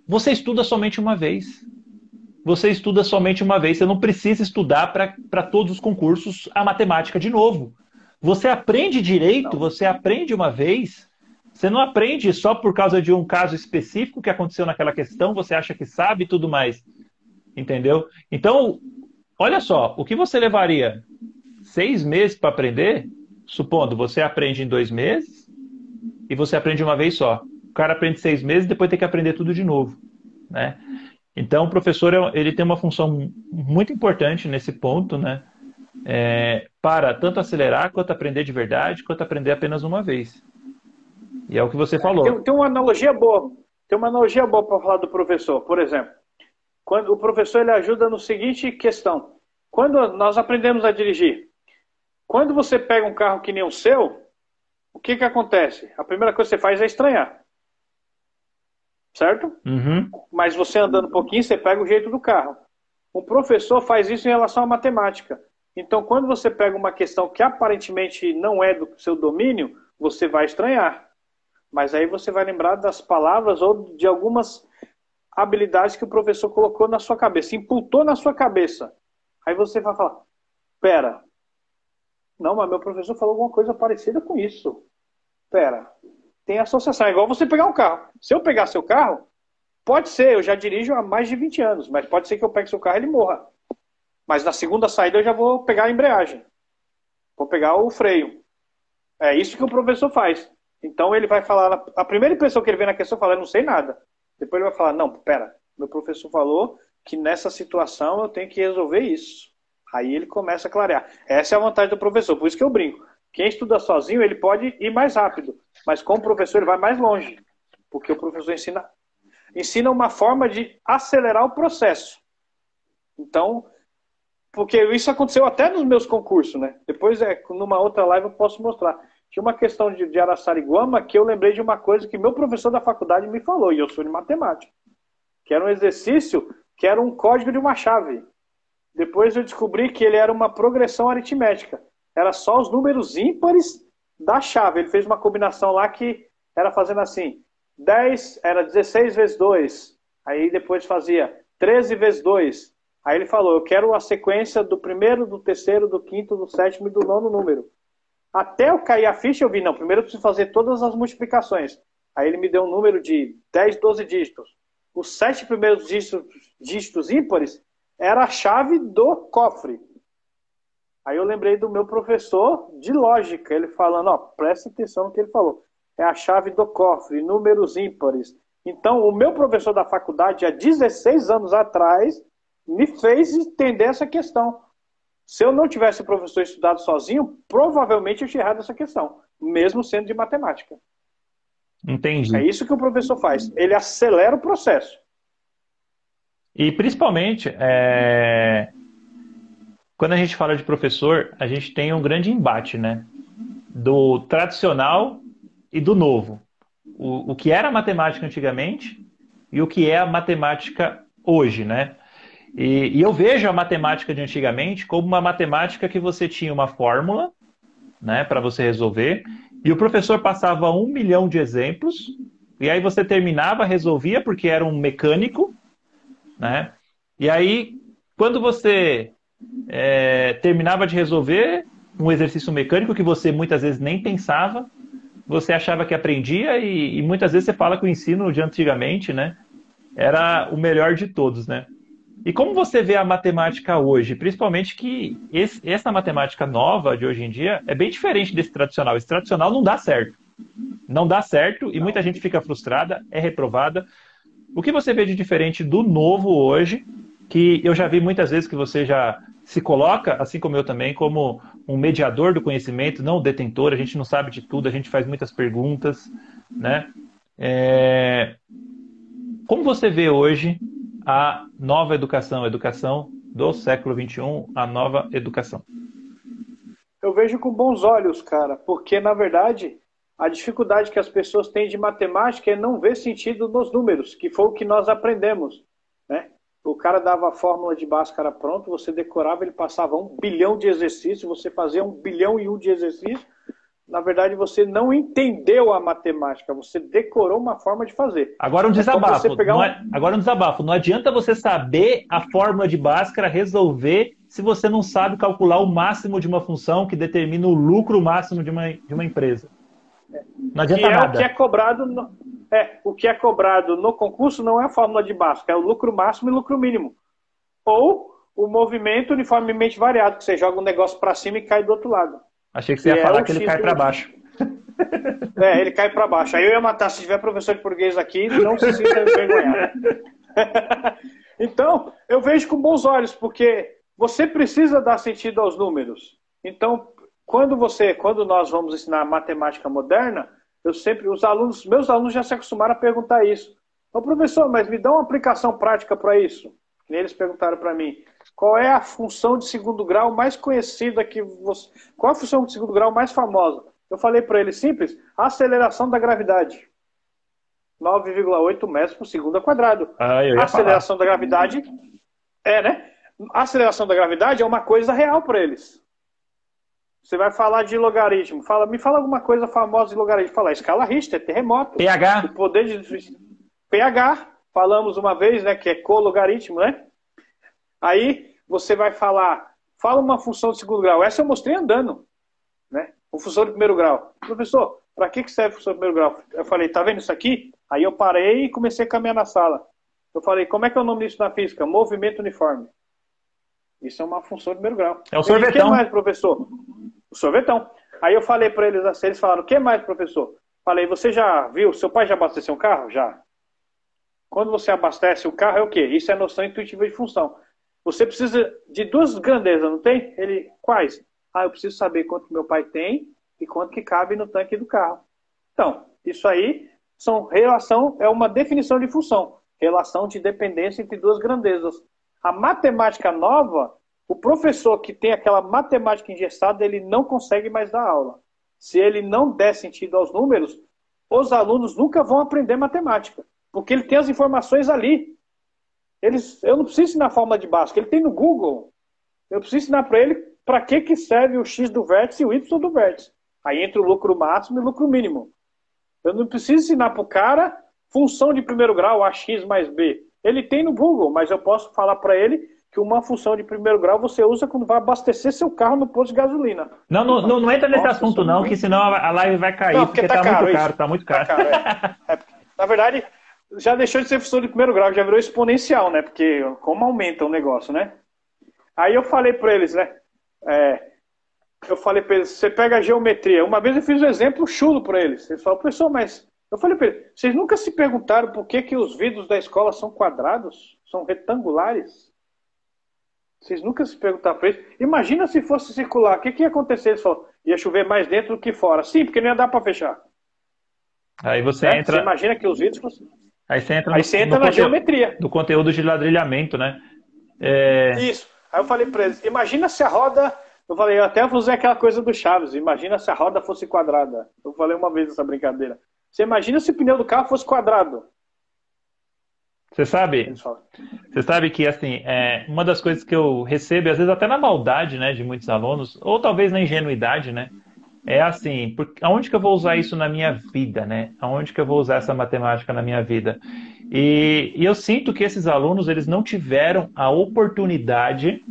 Você estuda somente uma vez. Você estuda somente uma vez. Você não precisa estudar para todos os concursos a matemática de novo. Você aprende direito, você aprende uma vez. Você não aprende só por causa de um caso específico que aconteceu naquela questão, você acha que sabe e tudo mais. Entendeu? Então, olha só, o que você levaria 6 meses para aprender, supondo você aprende em 2 meses e você aprende uma vez só. O cara aprende 6 meses e depois tem que aprender tudo de novo, né? Então, o professor ele tem uma função muito importante nesse ponto, né? Para tanto acelerar, quanto aprender de verdade, quanto aprender apenas uma vez. E é o que você falou. Tem uma analogia boa. Tem uma analogia boa para falar do professor. Por exemplo, quando o professor ele ajuda no seguinte questão. Quando nós aprendemos a dirigir, quando você pega um carro que nem o seu, o que acontece? A primeira coisa que você faz é estranhar. Certo? Uhum. Mas você andando um pouquinho, você pega o jeito do carro. O professor faz isso em relação à matemática. Então, quando você pega uma questão que aparentemente não é do seu domínio, você vai estranhar. Mas aí você vai lembrar das palavras ou de algumas habilidades que o professor colocou na sua cabeça, imputou na sua cabeça. Aí você vai falar, pera, não, mas meu professor falou alguma coisa parecida com isso. Pera, tem associação. É igual você pegar um carro. Se eu pegar seu carro, pode ser, eu já dirijo há mais de 20 anos, mas pode ser que eu pegue seu carro e ele morra. Mas na segunda saída eu já vou pegar a embreagem. Vou pegar o freio. É isso que o professor faz. Então ele vai falar, a primeira impressão que ele vê na questão, fala, eu não sei nada. Depois ele vai falar, não, pera, meu professor falou que nessa situação eu tenho que resolver isso. Aí ele começa a clarear. Essa é a vantagem do professor, por isso que eu brinco. Quem estuda sozinho, ele pode ir mais rápido, mas com o professor ele vai mais longe, porque o professor ensina ensina uma forma de acelerar o processo. Então, porque isso aconteceu até nos meus concursos, né? Depois, numa outra live eu posso mostrar. Tinha uma questão de Araçariguama que eu lembrei de uma coisa que meu professor da faculdade me falou, e eu sou de matemática, que era um exercício que era um código de uma chave. Depois eu descobri que ele era uma progressão aritmética. Era só os números ímpares da chave. Ele fez uma combinação lá que era fazendo assim, 10 era 16 vezes 2. Aí depois fazia 13 vezes 2. Aí ele falou, eu quero a sequência do primeiro, do terceiro, do quinto, do sétimo e do nono número. Até eu cair a ficha, eu vi, não, primeiro eu preciso fazer todas as multiplicações. Aí ele me deu um número de 10, 12 dígitos. Os 7 primeiros dígitos ímpares era a chave do cofre. Aí eu lembrei do meu professor de lógica, ele falando, ó, presta atenção no que ele falou. É a chave do cofre, números ímpares. Então, o meu professor da faculdade, há 16 anos atrás, me fez entender essa questão. Se eu não tivesse o professor estudado sozinho, provavelmente eu tinha errado essa questão, mesmo sendo de matemática. Entendi. É isso que o professor faz. Ele acelera o processo. E principalmente, quando a gente fala de professor, a gente tem um grande embate, né? Do tradicional e do novo. O que era matemática antigamente e o que é a matemática hoje, né? E eu vejo a matemática de antigamente como uma matemática que você tinha uma fórmula, né, para você resolver, e o professor passava 1 milhão de exemplos, e aí você terminava, resolvia, porque era um mecânico, né? E aí, quando você terminava de resolver um exercício mecânico que você muitas vezes nem pensava, você achava que aprendia, e muitas vezes você fala que o ensino de antigamente, né, era o melhor de todos, né? E como você vê a matemática hoje? Principalmente que essa matemática nova de hoje em dia é bem diferente desse tradicional. Esse tradicional não dá certo. Não dá certo e muita gente fica frustrada, é reprovada. O que você vê de diferente do novo hoje, que eu já vi muitas vezes que você já se coloca, assim como eu também, como um mediador do conhecimento, não o detentor, a gente não sabe de tudo, a gente faz muitas perguntas, né? Como você vê hoje a nova educação, a educação do século XXI, a nova educação? Eu vejo com bons olhos, cara, porque, na verdade, a dificuldade que as pessoas têm de matemática é não ver sentido nos números, que foi o que nós aprendemos, né? O cara dava a fórmula de Bhaskara pronto, você decorava, ele passava 1 bilhão de exercícios, você fazia 1 bilhão e 1 de exercícios. Na verdade, você não entendeu a matemática, você decorou uma forma de fazer. Agora um desabafo. Agora um desabafo. Não adianta você saber a fórmula de Bhaskara, resolver, se você não sabe calcular o máximo de uma função que determina o lucro máximo de uma empresa. Não adianta nada. O que é cobrado no concurso não é a fórmula de Bhaskara, é o lucro máximo e lucro mínimo. Ou o movimento uniformemente variado, que você joga um negócio para cima e cai do outro lado. Achei que você ia falar que ele cai para baixo. Ele cai para baixo. Aí eu ia matar, se tiver professor de português aqui, não se sinta envergonhado. Então, eu vejo com bons olhos, porque você precisa dar sentido aos números. Então, quando nós vamos ensinar matemática moderna, meus alunos já se acostumaram a perguntar isso. Ô, professor, mas me dá uma aplicação prática para isso. E eles perguntaram para mim, qual é a função de segundo grau mais conhecida que você... Qual a função de segundo grau mais famosa? Eu falei para eles, simples, a aceleração da gravidade. 9,8 metros por segundo ao quadrado. A aceleração da gravidade né? A aceleração da gravidade é uma coisa real para eles. Você vai falar de logaritmo. Me fala alguma coisa famosa de logaritmo. Fala, escala Richter, terremoto. pH. O poder de... pH. Falamos uma vez, né? Que é cologaritmo, né? Aí você vai fala uma função de segundo grau. Essa eu mostrei andando, né? Uma função de primeiro grau. Professor, para que serve a função de primeiro grau? Eu falei, tá vendo isso aqui? Aí eu parei e comecei a caminhar na sala. Eu falei, como é que é o nome disso na física? Movimento uniforme. Isso é uma função de primeiro grau. É o sorvetão. O que mais, professor? O sorvetão. Aí eu falei para eles assim, eles falaram, o que mais, professor? Falei, você já viu, seu pai já abasteceu um carro? Já. Quando você abastece o carro, é o quê? Isso é noção intuitiva de função. Você precisa de 2 grandezas, não tem? Ele, quais? Eu preciso saber quanto meu pai tem e quanto que cabe no tanque do carro. Então, isso aí é uma definição de função. relação de dependência entre duas grandezas. A matemática nova, o professor que tem aquela matemática engessada, ele não consegue mais dar aula. Se ele não der sentido aos números, os alunos nunca vão aprender matemática, porque ele tem as informações ali. Eu não preciso ensinar a fórmula de Bhaskara, ele tem no Google. Eu preciso ensinar para ele para que serve o X do vértice e o Y do vértice. Aí entra o lucro máximo e o lucro mínimo. Eu não preciso ensinar para o cara função de primeiro grau, AX mais B. Ele tem no Google, mas eu posso falar para ele que uma função de primeiro grau você usa quando vai abastecer seu carro no posto de gasolina. Não entra nesse assunto não, que senão a live vai cair, não, porque tá muito caro, tá muito caro. Na verdade, já deixou de ser função de primeiro grau, já virou exponencial, né? Porque como aumenta o negócio, né? Aí eu falei para eles, né? Você pega a geometria. Uma vez eu fiz um exemplo chulo para eles. Eles falaram, professor, mas... Eu falei para eles, vocês nunca se perguntaram por que os vidros da escola são quadrados? São retangulares? Vocês nunca se perguntaram para eles? Imagina se fosse circular, o que ia acontecer? Eles falaram, ia chover mais dentro do que fora. Sim, porque não ia dar para fechar. Aí você entra... Você imagina que os vidros... Aí você entra na geometria. Do conteúdo de ladrilhamento, né? Isso. Aí eu falei para eles, imagina se a roda... Eu até usei aquela coisa do Chaves, imagina se a roda fosse quadrada. Eu falei uma vez essa brincadeira. Você imagina se o pneu do carro fosse quadrado. Você sabe que, assim, uma das coisas que eu recebo, às vezes até na maldade, né, de muitos alunos, ou talvez na ingenuidade, né, é assim, aonde que eu vou usar isso na minha vida, né? Aonde que eu vou usar essa matemática na minha vida? E eu sinto que esses alunos, eles não tiveram a oportunidade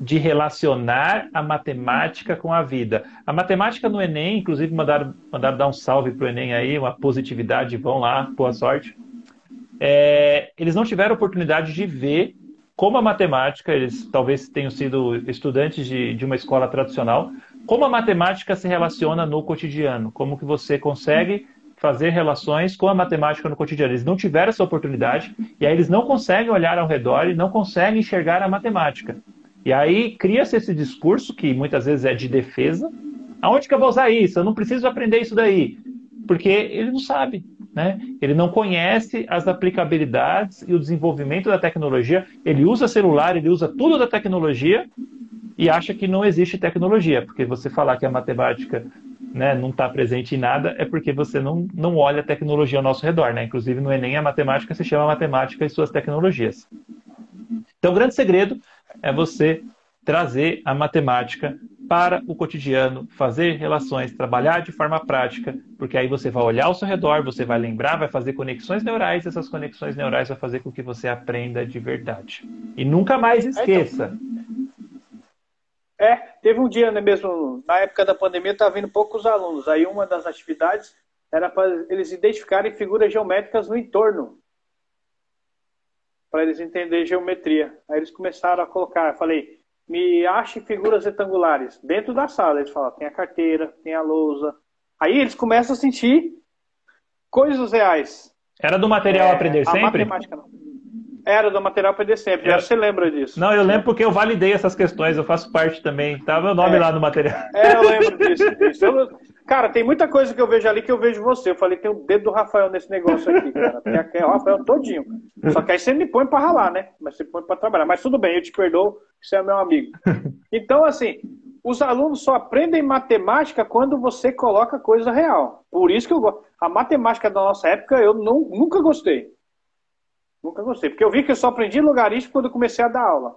de relacionar a matemática com a vida. A matemática no Enem, inclusive mandaram dar um salve para o Enem aí, uma positividade, vão lá, boa sorte. Eles não tiveram oportunidade de ver como a matemática, eles talvez tenham sido estudantes de uma escola tradicional, como a matemática se relaciona no cotidiano, como que você consegue fazer relações com a matemática no cotidiano. Eles não tiveram essa oportunidade, e aí eles não conseguem olhar ao redor e não conseguem enxergar a matemática. E aí cria-se esse discurso, que muitas vezes é de defesa. Aonde que eu vou usar isso? Eu não preciso aprender isso daí. Porque ele não sabe, né? Ele não conhece as aplicabilidades e o desenvolvimento da tecnologia. Ele usa celular, ele usa tudo da tecnologia e acha que não existe tecnologia. Porque você falar que a matemática, né, não está presente em nada é porque você não olha a tecnologia ao nosso redor, né? Inclusive no Enem a matemática se chama matemática e suas tecnologias. Então o grande segredo é você trazer a matemática para o cotidiano, fazer relações, trabalhar de forma prática, porque aí você vai olhar ao seu redor, você vai lembrar, vai fazer conexões neurais, essas conexões neurais vão fazer com que você aprenda de verdade. E nunca mais esqueça. Teve um dia, né, mesmo, na época da pandemia, estava vindo poucos alunos. Aí uma das atividades era para eles identificarem figuras geométricas no entorno, para eles entenderem geometria. Aí eles começaram a colocar, eu falei, me ache figuras retangulares dentro da sala. Eles falaram, tem a carteira, tem a lousa. Aí eles começam a sentir coisas reais. Era do material Aprender a Sempre? Matemática não. Era do material Aprender Sempre. Você lembra disso? Não, eu lembro porque eu validei essas questões, eu faço parte também. Tá meu nome lá no material. Eu lembro disso. Cara, tem muita coisa que eu vejo ali que eu vejo você. Eu falei, tem o dedo do Rafael nesse negócio aqui, cara. Tem aqui, o Rafael todinho. Só que aí você me põe pra ralar, né? Mas você põe pra trabalhar. Mas tudo bem, eu te perdoo, você é meu amigo. Então, assim, os alunos só aprendem matemática quando você coloca coisa real. Por isso que eu gosto. A matemática da nossa época eu nunca gostei. Nunca gostei. Porque eu vi que eu só aprendi logaritmo quando eu comecei a dar aula.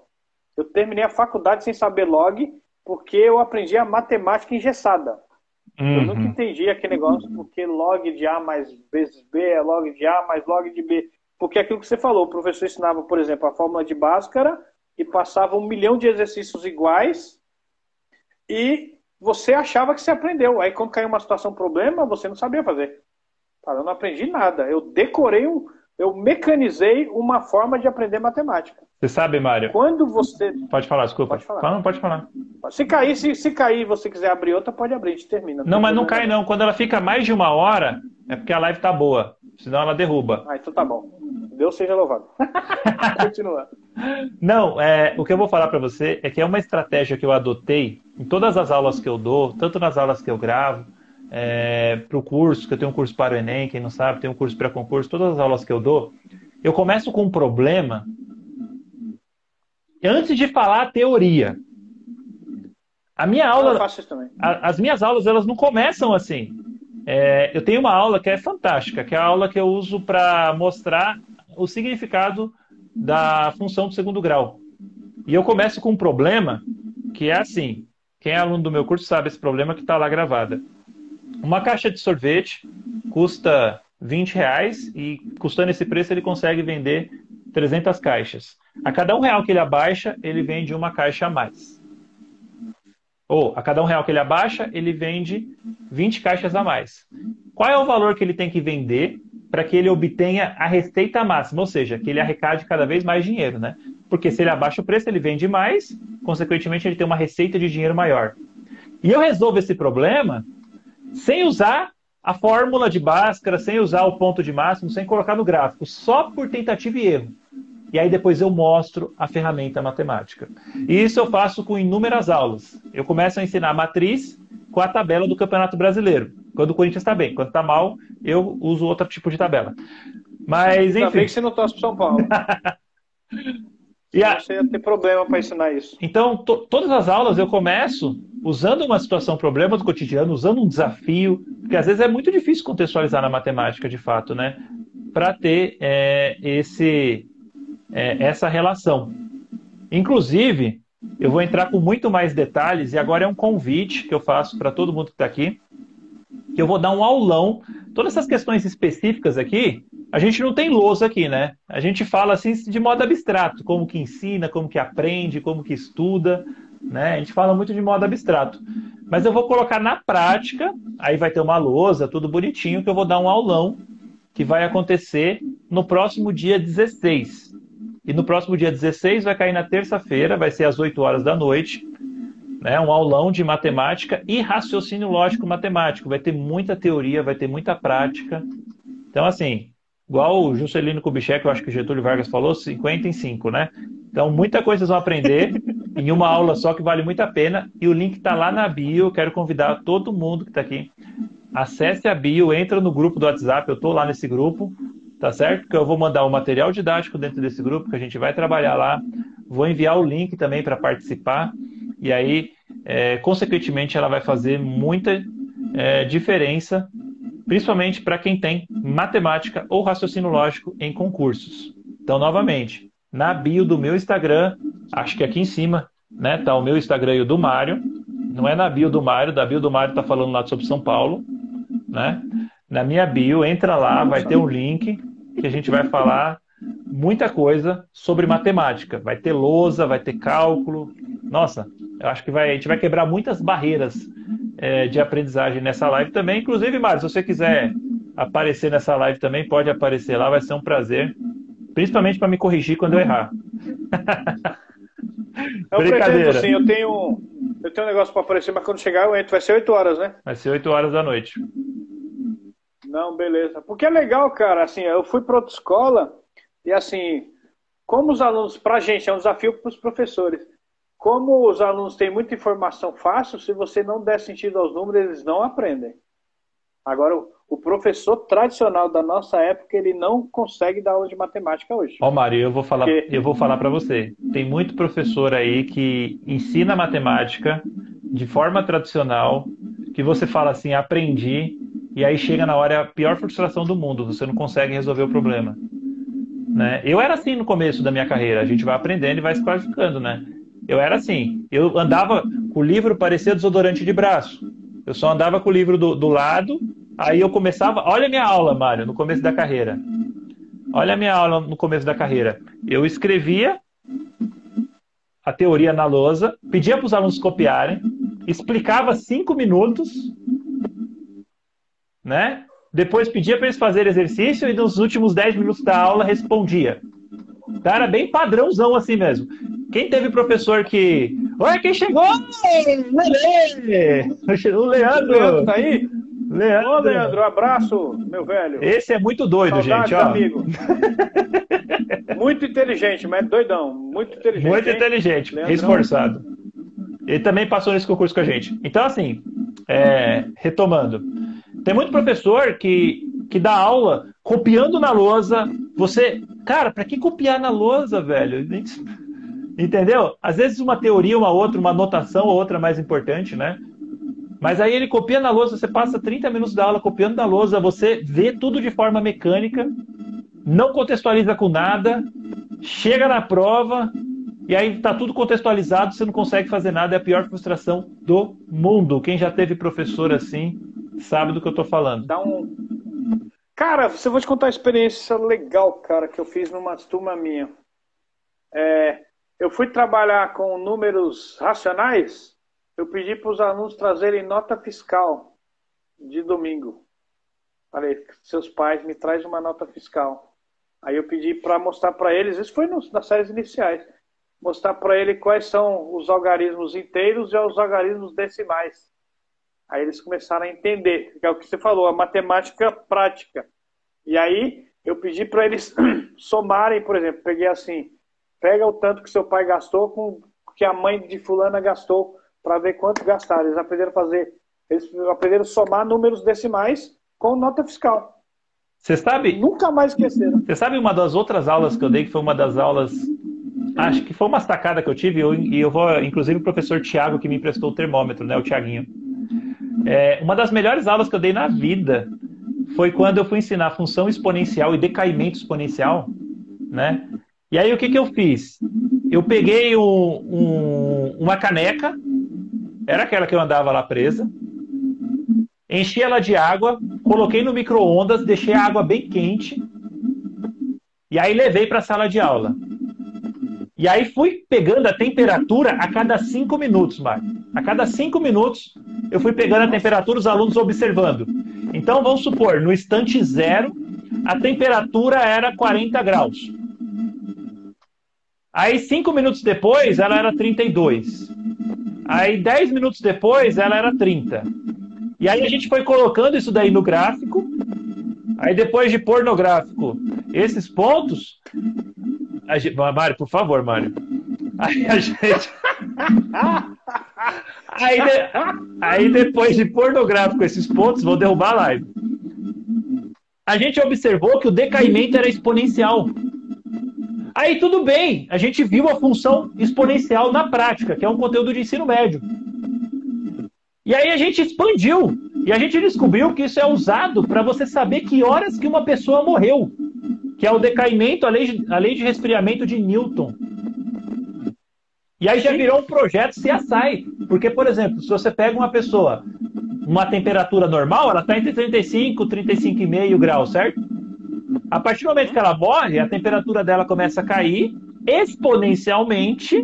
Eu terminei a faculdade sem saber log, porque eu aprendi a matemática engessada. Eu nunca entendi aquele negócio, porque log de A mais vezes B é log de A mais log de B. Porque aquilo que você falou, o professor ensinava, por exemplo, a fórmula de Bhaskara e passava 1 milhão de exercícios iguais e você achava que você aprendeu. Aí quando caiu uma situação problema, você não sabia fazer. Eu não aprendi nada. Eu mecanizei uma forma de aprender matemática. Você sabe, Mário? Quando você... Pode falar, desculpa. Pode falar. Não, pode falar. Se cair e você quiser abrir outra, pode abrir, a gente termina. Não, mas não cai não. Quando ela fica mais de 1 hora, é porque a live tá boa. Senão ela derruba. Então tá bom. Deus seja louvado. Continua. Não, o que eu vou falar para você é que é uma estratégia que eu adotei em todas as aulas que eu dou, tanto nas aulas que eu gravo, para o curso, que eu tenho um curso para o Enem, quem não sabe, tem um curso para concurso, todas as aulas que eu dou, eu começo com um problema antes de falar a teoria. A minha aula, Eu faço isso também. as minhas aulas, elas não começam assim. Eu tenho uma aula que é fantástica, que é a aula que eu uso para mostrar o significado da função do segundo grau. E eu começo com um problema que é assim. Quem é aluno do meu curso sabe esse problema que está lá gravada. Uma caixa de sorvete custa R$ 20 e, custando esse preço, ele consegue vender 300 caixas. A cada R$ 1 que ele abaixa, ele vende uma caixa a mais. Ou, a cada R$ 1 que ele abaixa, ele vende 20 caixas a mais. Qual é o valor que ele tem que vender para que ele obtenha a receita máxima? Ou seja, que ele arrecade cada vez mais dinheiro, né? Porque se ele abaixa o preço, ele vende mais, consequentemente, ele tem uma receita de dinheiro maior. E eu resolvo esse problema sem usar a fórmula de Bhaskara, sem usar o ponto de máximo, sem colocar no gráfico, só por tentativa e erro. E aí depois eu mostro a ferramenta matemática. E isso eu faço com inúmeras aulas. Eu começo a ensinar a matriz com a tabela do Campeonato Brasileiro. Quando o Corinthians está bem. Quando está mal, eu uso outro tipo de tabela. Mas, enfim. Ainda bem que você não torce para São Paulo. Você ia ter problema para ensinar isso. Então, todas as aulas eu começo usando uma situação, problema do cotidiano, usando um desafio, porque às vezes é muito difícil contextualizar na matemática, de fato, né? Para ter essa relação. Inclusive, eu vou entrar com muito mais detalhes, e agora é um convite que eu faço para todo mundo que está aqui, que eu vou dar um aulão. Todas essas questões específicas aqui, a gente não tem lousa aqui, né? A gente fala assim de modo abstrato, como que ensina, como que aprende, como que estuda, né? A gente fala muito de modo abstrato. Mas eu vou colocar na prática, aí vai ter uma lousa, tudo bonitinho, que eu vou dar um aulão, que vai acontecer no próximo dia 16. E no próximo dia 16 vai cair na terça-feira, vai ser às 8 horas da noite, né? Um aulão de matemática e raciocínio lógico matemático. Vai ter muita teoria, vai ter muita prática. Então, assim, igual o Juscelino Kubitschek, eu acho que o Getúlio Vargas falou, 50 em 5, né? Então, muita coisa vocês vão aprender em uma aula só, que vale muito a pena. E o link está lá na bio. Eu quero convidar todo mundo que está aqui. Acesse a bio, entra no grupo do WhatsApp. Eu estou lá nesse grupo, tá certo? Que eu vou mandar o material didático dentro desse grupo, que a gente vai trabalhar lá. Vou enviar o link também para participar. E aí, consequentemente, ela vai fazer muita diferença, principalmente para quem tem matemática ou raciocínio lógico em concursos. Então, novamente, na bio do meu Instagram, acho que aqui em cima, né, tá o meu Instagram e o do Mário. Não é na bio do Mário, da bio do Mário tá falando lá sobre São Paulo, né? Na minha bio, entra lá, vai ter um link que a gente vai falar muita coisa sobre matemática. Vai ter lousa, vai ter cálculo. Nossa, eu acho que a gente vai quebrar muitas barreiras de aprendizagem nessa live também. Inclusive, Mário, se você quiser aparecer nessa live também, pode aparecer lá, vai ser um prazer. Principalmente para me corrigir quando eu errar. Eu pretendo, sim, eu tenho um negócio para aparecer, mas quando chegar eu entro. Vai ser 8 horas, né? Vai ser 8 horas da noite. Não, beleza. Porque é legal, cara, assim, eu fui para outra escola e, assim, como os alunos, pra gente, é um desafio para os professores. Como os alunos têm muita informação fácil, se você não der sentido aos números, eles não aprendem. Agora, o professor tradicional da nossa época, ele não consegue dar aula de matemática hoje. Ó, Mário, eu vou falar para você. Tem muito professor aí que ensina matemática de forma tradicional, que você fala assim, aprendi, e aí chega na hora, é a pior frustração do mundo, você não consegue resolver o problema. Né? Eu era assim no começo da minha carreira, a gente vai aprendendo e vai se qualificando, né? Eu era assim, eu andava com o livro, parecia desodorante de braço. Eu só andava com o livro do lado, aí eu começava... Olha a minha aula, Mário, no começo da carreira. Olha a minha aula no começo da carreira. Eu escrevia a teoria na lousa, pedia para os alunos copiarem, explicava 5 minutos, né? Depois pedia para eles fazerem exercício e nos últimos 10 minutos da aula respondia. Então, era bem padrãozão assim mesmo. Quem teve professor que... Oi, quem chegou? O Leandro. Leandro tá aí? Leandro. Ô, Leandro, abraço, meu velho. Esse é muito doido, Saudades, gente. Ó. Amigo. Muito inteligente, mas doidão. Muito inteligente. Muito inteligente, Leandrão. Esforçado. Ele também passou nesse concurso com a gente. Então, assim, retomando. Tem muito professor que dá aula copiando na lousa. Você Cara, pra que copiar na lousa, velho? Entendeu? Às vezes uma teoria, uma outra, uma anotação, ou outra mais importante, né? Mas aí ele copia na lousa, você passa 30 minutos da aula copiando na lousa, você vê tudo de forma mecânica, não contextualiza com nada, chega na prova, e aí tá tudo contextualizado, você não consegue fazer nada, é a pior frustração do mundo. Quem já teve professor assim, sabe do que eu tô falando. Dá um... Cara, você vou te contar uma experiência legal, cara, que eu fiz numa turma minha. Eu fui trabalhar com números racionais, eu pedi para os alunos trazerem nota fiscal de domingo. Falei, seus pais me trazem uma nota fiscal. Aí eu pedi para mostrar para eles, isso foi nas séries iniciais, mostrar para ele quais são os algarismos inteiros e os algarismos decimais. Aí eles começaram a entender, que é o que você falou, a matemática prática. E aí eu pedi para eles somarem, por exemplo, peguei assim, pega o tanto que seu pai gastou com o que a mãe de fulana gastou para ver quanto gastaram. Eles aprenderam a somar números decimais com nota fiscal. Você sabe? Nunca mais esqueceram. Você sabe uma das outras aulas que eu dei, que foi uma das aulas, acho que foi uma sacada que eu tive, e eu vou, inclusive o professor Tiago que me emprestou o termômetro, né, o Tiaguinho. Uma das melhores aulas que eu dei na vida foi quando eu fui ensinar função exponencial e decaimento exponencial, né? E aí o que eu fiz? Eu peguei uma caneca, era aquela que eu andava lá presa, enchi ela de água, coloquei no micro-ondas, deixei a água bem quente, e aí levei para a sala de aula. E aí fui pegando a temperatura a cada 5 minutos, Mário. A cada 5 minutos eu fui pegando a temperatura, os alunos observando. Então vamos supor, no instante zero, a temperatura era 40 graus. Aí 5 minutos depois ela era 32. Aí 10 minutos depois ela era 30. E aí a gente foi colocando isso daí no gráfico. Aí depois de pôr no gráfico esses pontos... Mário, por favor, Mário. Aí a gente... aí depois de pôr no gráfico esses pontos, vou derrubar a live. A gente observou que o decaimento era exponencial. Aí tudo bem, a gente viu a função exponencial na prática, que é um conteúdo de ensino médio. E aí a gente expandiu. E a gente descobriu que isso é usado para você saber que horas que uma pessoa morreu. Que é o decaimento, a lei de resfriamento de Newton. E aí já virou um projeto CSI. Porque, por exemplo, se você pega uma pessoa, uma temperatura normal, ela está entre 35 e 35,5 graus, certo? A partir do momento que ela morre, a temperatura dela começa a cair exponencialmente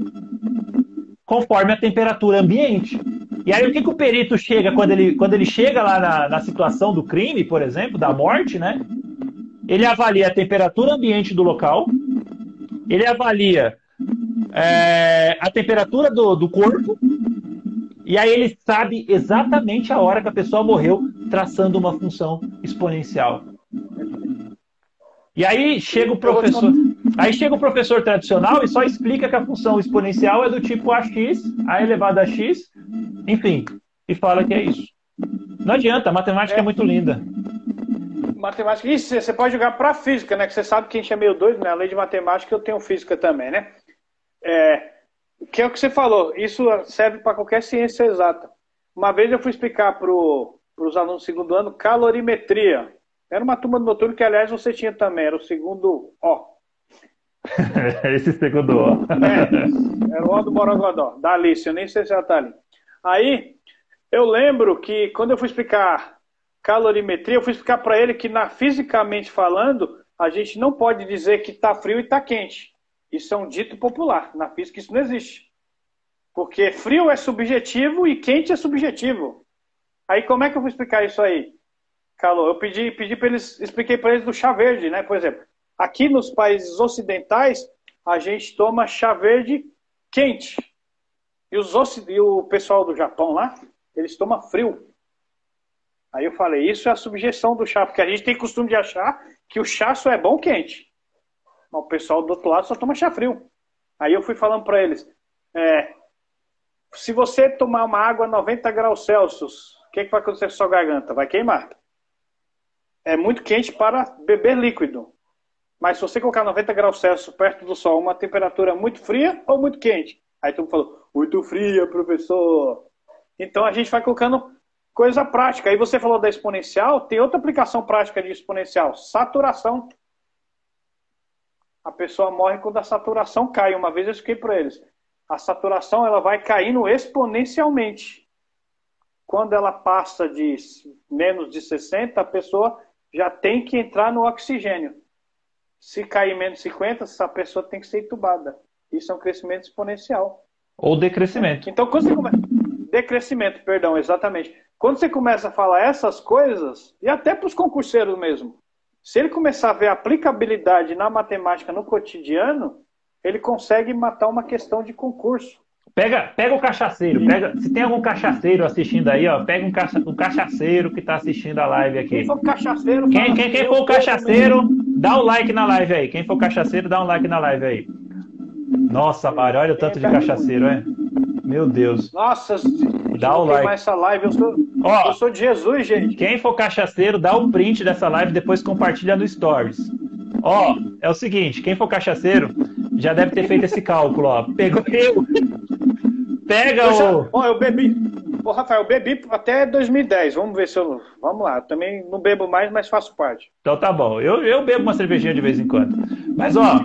conforme a temperatura ambiente. E aí o que o perito chega quando ele chega lá na situação do crime, por exemplo, da morte, né? Ele avalia a temperatura ambiente do local, ele avalia a temperatura do corpo, e aí ele sabe exatamente a hora que a pessoa morreu, traçando uma função exponencial. E aí chega o professor tradicional e só explica que a função exponencial é do tipo ax, a elevado a x, enfim, e fala que é isso. Não adianta, a matemática é muito linda. Matemática, isso você pode jogar para física, né? Que você sabe que a gente é meio doido, né? Além de matemática, eu tenho física também, né? Que é o que você falou, isso serve para qualquer ciência exata. Uma vez eu fui explicar para os alunos do segundo ano calorimetria. Era uma turma do noturno que, aliás, você tinha também, era o segundo O. Esse segundo O. Era o O do Borogodó, da Alice, eu nem sei se ela está ali. Aí, eu lembro que quando eu fui explicar calorimetria, eu fui explicar para ele que, fisicamente falando, a gente não pode dizer que está frio e está quente. Isso é um dito popular. Na física isso não existe. Porque frio é subjetivo e quente é subjetivo. Aí como é que eu vou explicar isso aí? Calor. Eu pedi para eles, expliquei para eles do chá verde, né? Por exemplo, aqui nos países ocidentais, a gente toma chá verde quente. E o pessoal do Japão lá, eles tomam frio. Aí eu falei, isso é a subjeção do chá, porque a gente tem costume de achar que o chá só é bom quente. Mas o pessoal do outro lado só toma chá frio. Aí eu fui falando para eles, se você tomar uma água a 90 graus Celsius, o que vai acontecer com a sua garganta? Vai queimar. É muito quente para beber líquido. Mas se você colocar 90 graus Celsius perto do sol, uma temperatura muito fria ou muito quente? Aí todo mundo falou, muito fria, professor. Então a gente vai colocando coisa prática. Aí você falou da exponencial, tem outra aplicação prática de exponencial, saturação. A pessoa morre quando a saturação cai. Uma vez eu expliquei para eles. A saturação ela vai caindo exponencialmente. Quando ela passa de menos de 60, a pessoa já tem que entrar no oxigênio. Se cair menos de 50, essa pessoa tem que ser entubada. Isso é um crescimento exponencial. Ou decrescimento. Então, quando você começa... Decrescimento, perdão, exatamente. Quando você começa a falar essas coisas, e até para os concurseiros mesmo, se ele começar a ver a aplicabilidade na matemática no cotidiano, ele consegue matar uma questão de concurso. Pega o cachaceiro, se tem algum cachaceiro assistindo aí, ó, pega um cachaceiro que está assistindo a live aqui. Quem for cachaceiro, quem for o cachaceiro, dá o like na live aí. Quem for cachaceiro, dá um like na live aí. Nossa, Mário, olha o tanto de cachaceiro, é? Meu Deus. Nossa, dá o like. Essa live, eu sou de Jesus, gente. Quem for cachaceiro, dá um print dessa live, depois compartilha no Stories. Ó, é o seguinte, quem for cachaceiro, já deve ter feito esse cálculo, ó. Pegou eu. Pega o... Ó, eu bebi. Ô, Rafael, eu bebi até 2010. Vamos ver se eu... Vamos lá. Eu também não bebo mais, mas faço parte. Então tá bom. Eu bebo uma cervejinha de vez em quando. Mas, ó,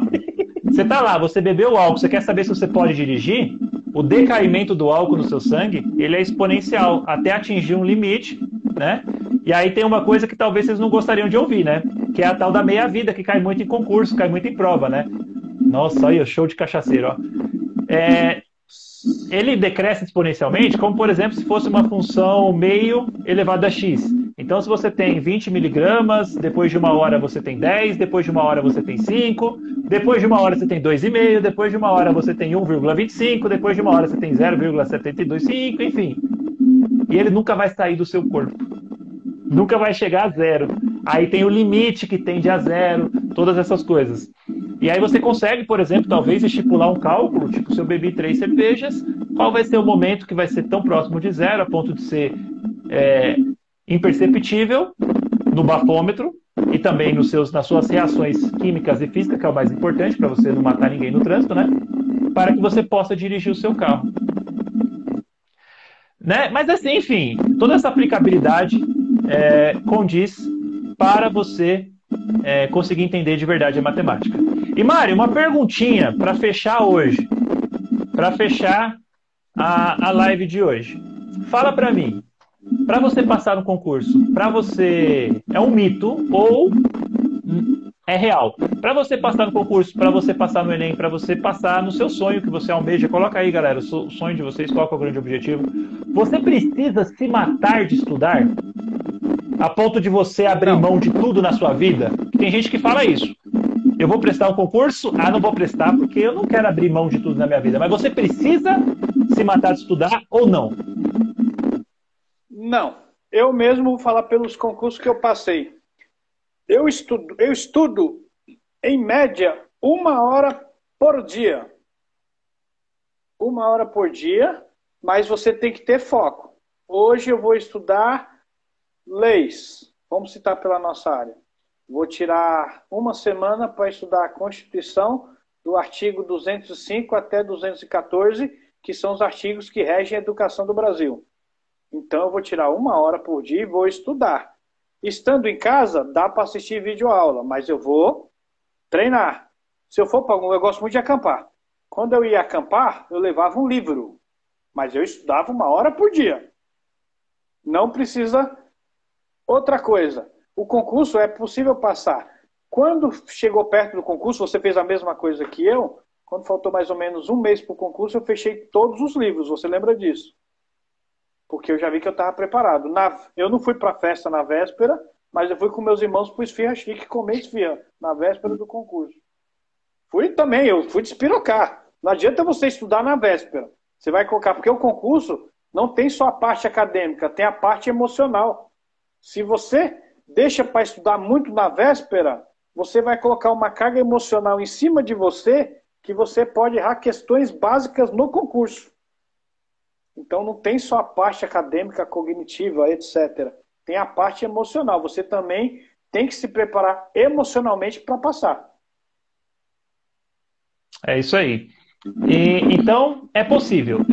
você tá lá, você bebeu o álcool, você quer saber se você pode dirigir? O decaimento do álcool no seu sangue, ele é exponencial, até atingir um limite, né? E aí tem uma coisa que talvez vocês não gostariam de ouvir, né? Que é a tal da meia-vida, que cai muito em concurso, cai muito em prova, né? Nossa, aí, show de cachaceiro, ó. Ele decresce exponencialmente, como, por exemplo, se fosse uma função meio elevado a x. Então, se você tem 20 miligramas, depois de uma hora você tem 10, depois de uma hora você tem 5, depois de uma hora você tem 2,5, depois de uma hora você tem 1,25, depois de uma hora você tem 0,725, enfim. E ele nunca vai sair do seu corpo. Nunca vai chegar a zero. Aí tem o limite que tende a zero, todas essas coisas. E aí você consegue, por exemplo, talvez estipular um cálculo, tipo, se eu bebi 3 cervejas, qual vai ser o momento que vai ser tão próximo de zero, a ponto de ser imperceptível no bafômetro e também nas suas reações químicas e físicas, que é o mais importante para você não matar ninguém no trânsito, né? Para que você possa dirigir o seu carro. Né? Mas assim, enfim, toda essa aplicabilidade condiz para você conseguir entender de verdade a matemática. E Mário, uma perguntinha para fechar hoje, para fechar a live de hoje. Fala para mim, para você passar no concurso, para você é um mito ou é real? Para você passar no concurso, para você passar no Enem, para você passar no seu sonho que você almeja, coloca aí, galera, o sonho de vocês, qual é o grande objetivo? Você precisa se matar de estudar? A ponto de você abrir mão de tudo na sua vida? Tem gente que fala isso. Eu vou prestar um concurso? Ah, não vou prestar porque eu não quero abrir mão de tudo na minha vida. Mas você precisa se matar de estudar ou não? Não. Eu mesmo vou falar pelos concursos que eu passei. Eu estudo em média 1 hora por dia. 1 hora por dia, mas você tem que ter foco. Hoje eu vou estudar leis. Vamos citar pela nossa área. Vou tirar 1 semana para estudar a Constituição, do artigo 205 até 214, que são os artigos que regem a educação do Brasil. Então eu vou tirar 1 hora por dia e vou estudar. Estando em casa, dá para assistir videoaula, mas eu vou treinar. Se eu for para algum, eu gosto muito de acampar. Quando eu ia acampar, eu levava um livro, mas eu estudava 1 hora por dia. Não precisa... Outra coisa, o concurso é possível passar. Quando chegou perto do concurso, você fez a mesma coisa que eu. Quando faltou mais ou menos 1 mês para o concurso, eu fechei todos os livros. Você lembra disso? Porque eu já vi que eu estava preparado. Eu não fui para a festa na véspera, mas eu fui com meus irmãos para o Esfirra Chique comer esfirra na véspera do concurso. Fui também, eu fui despirocar. Não adianta você estudar na véspera. Você vai colocar, porque o concurso não tem só a parte acadêmica, tem a parte emocional. Se você deixa para estudar muito na véspera, você vai colocar uma carga emocional em cima de você que você pode errar questões básicas no concurso. Então não tem só a parte acadêmica, cognitiva, etc. Tem a parte emocional. Você também tem que se preparar emocionalmente para passar. É isso aí. Então, é possível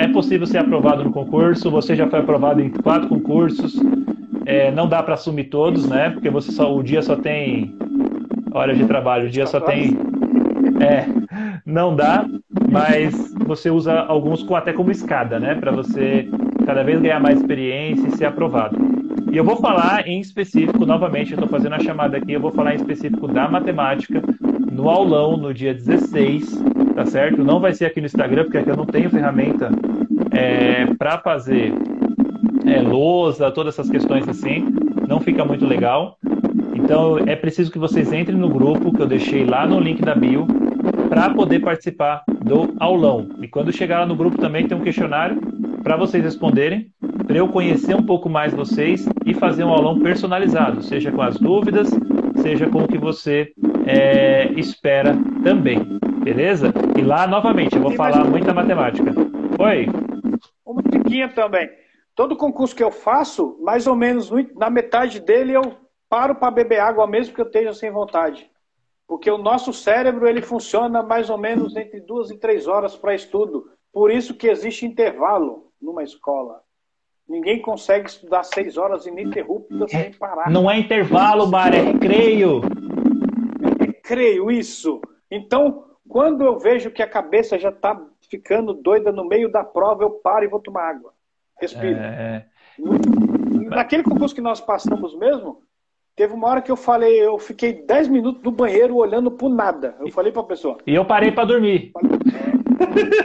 ser aprovado no concurso. Você já foi aprovado em 4 concursos. Não dá para assumir todos, né? Porque o dia só tem horas de trabalho, o dia só 24 horas? tem. É, não dá, mas você usa alguns até como escada, né? Para você cada vez ganhar mais experiência e ser aprovado. E eu vou falar em específico, novamente, eu estou fazendo a chamada aqui, eu vou falar em específico da matemática no aulão, no dia 16, tá certo? Não vai ser aqui no Instagram, porque aqui eu não tenho ferramenta para fazer lousa, todas essas questões assim, não fica muito legal. Então é preciso que vocês entrem no grupo que eu deixei lá no link da bio para poder participar do aulão. E quando chegar lá no grupo também tem um questionário para vocês responderem, para eu conhecer um pouco mais vocês e fazer um aulão personalizado, seja com as dúvidas, seja com o que você espera também, beleza? E lá, novamente, eu vou falar muita matemática. Oi? Uma diquinha também. Todo concurso que eu faço, mais ou menos na metade dele eu paro para beber água mesmo que eu esteja sem vontade. Porque o nosso cérebro ele funciona mais ou menos entre 2 e 3 horas para estudo. Por isso que existe intervalo numa escola. Ninguém consegue estudar 6 horas ininterruptas sem parar. Não é intervalo, Mário, é recreio. É recreio, isso. Então, quando eu vejo que a cabeça já está ficando doida no meio da prova, eu paro e vou tomar água. Respiro. Naquele concurso que nós passamos mesmo, teve uma hora que eu fiquei 10 minutos no banheiro olhando pro nada. Eu falei pra pessoa. E eu parei para dormir.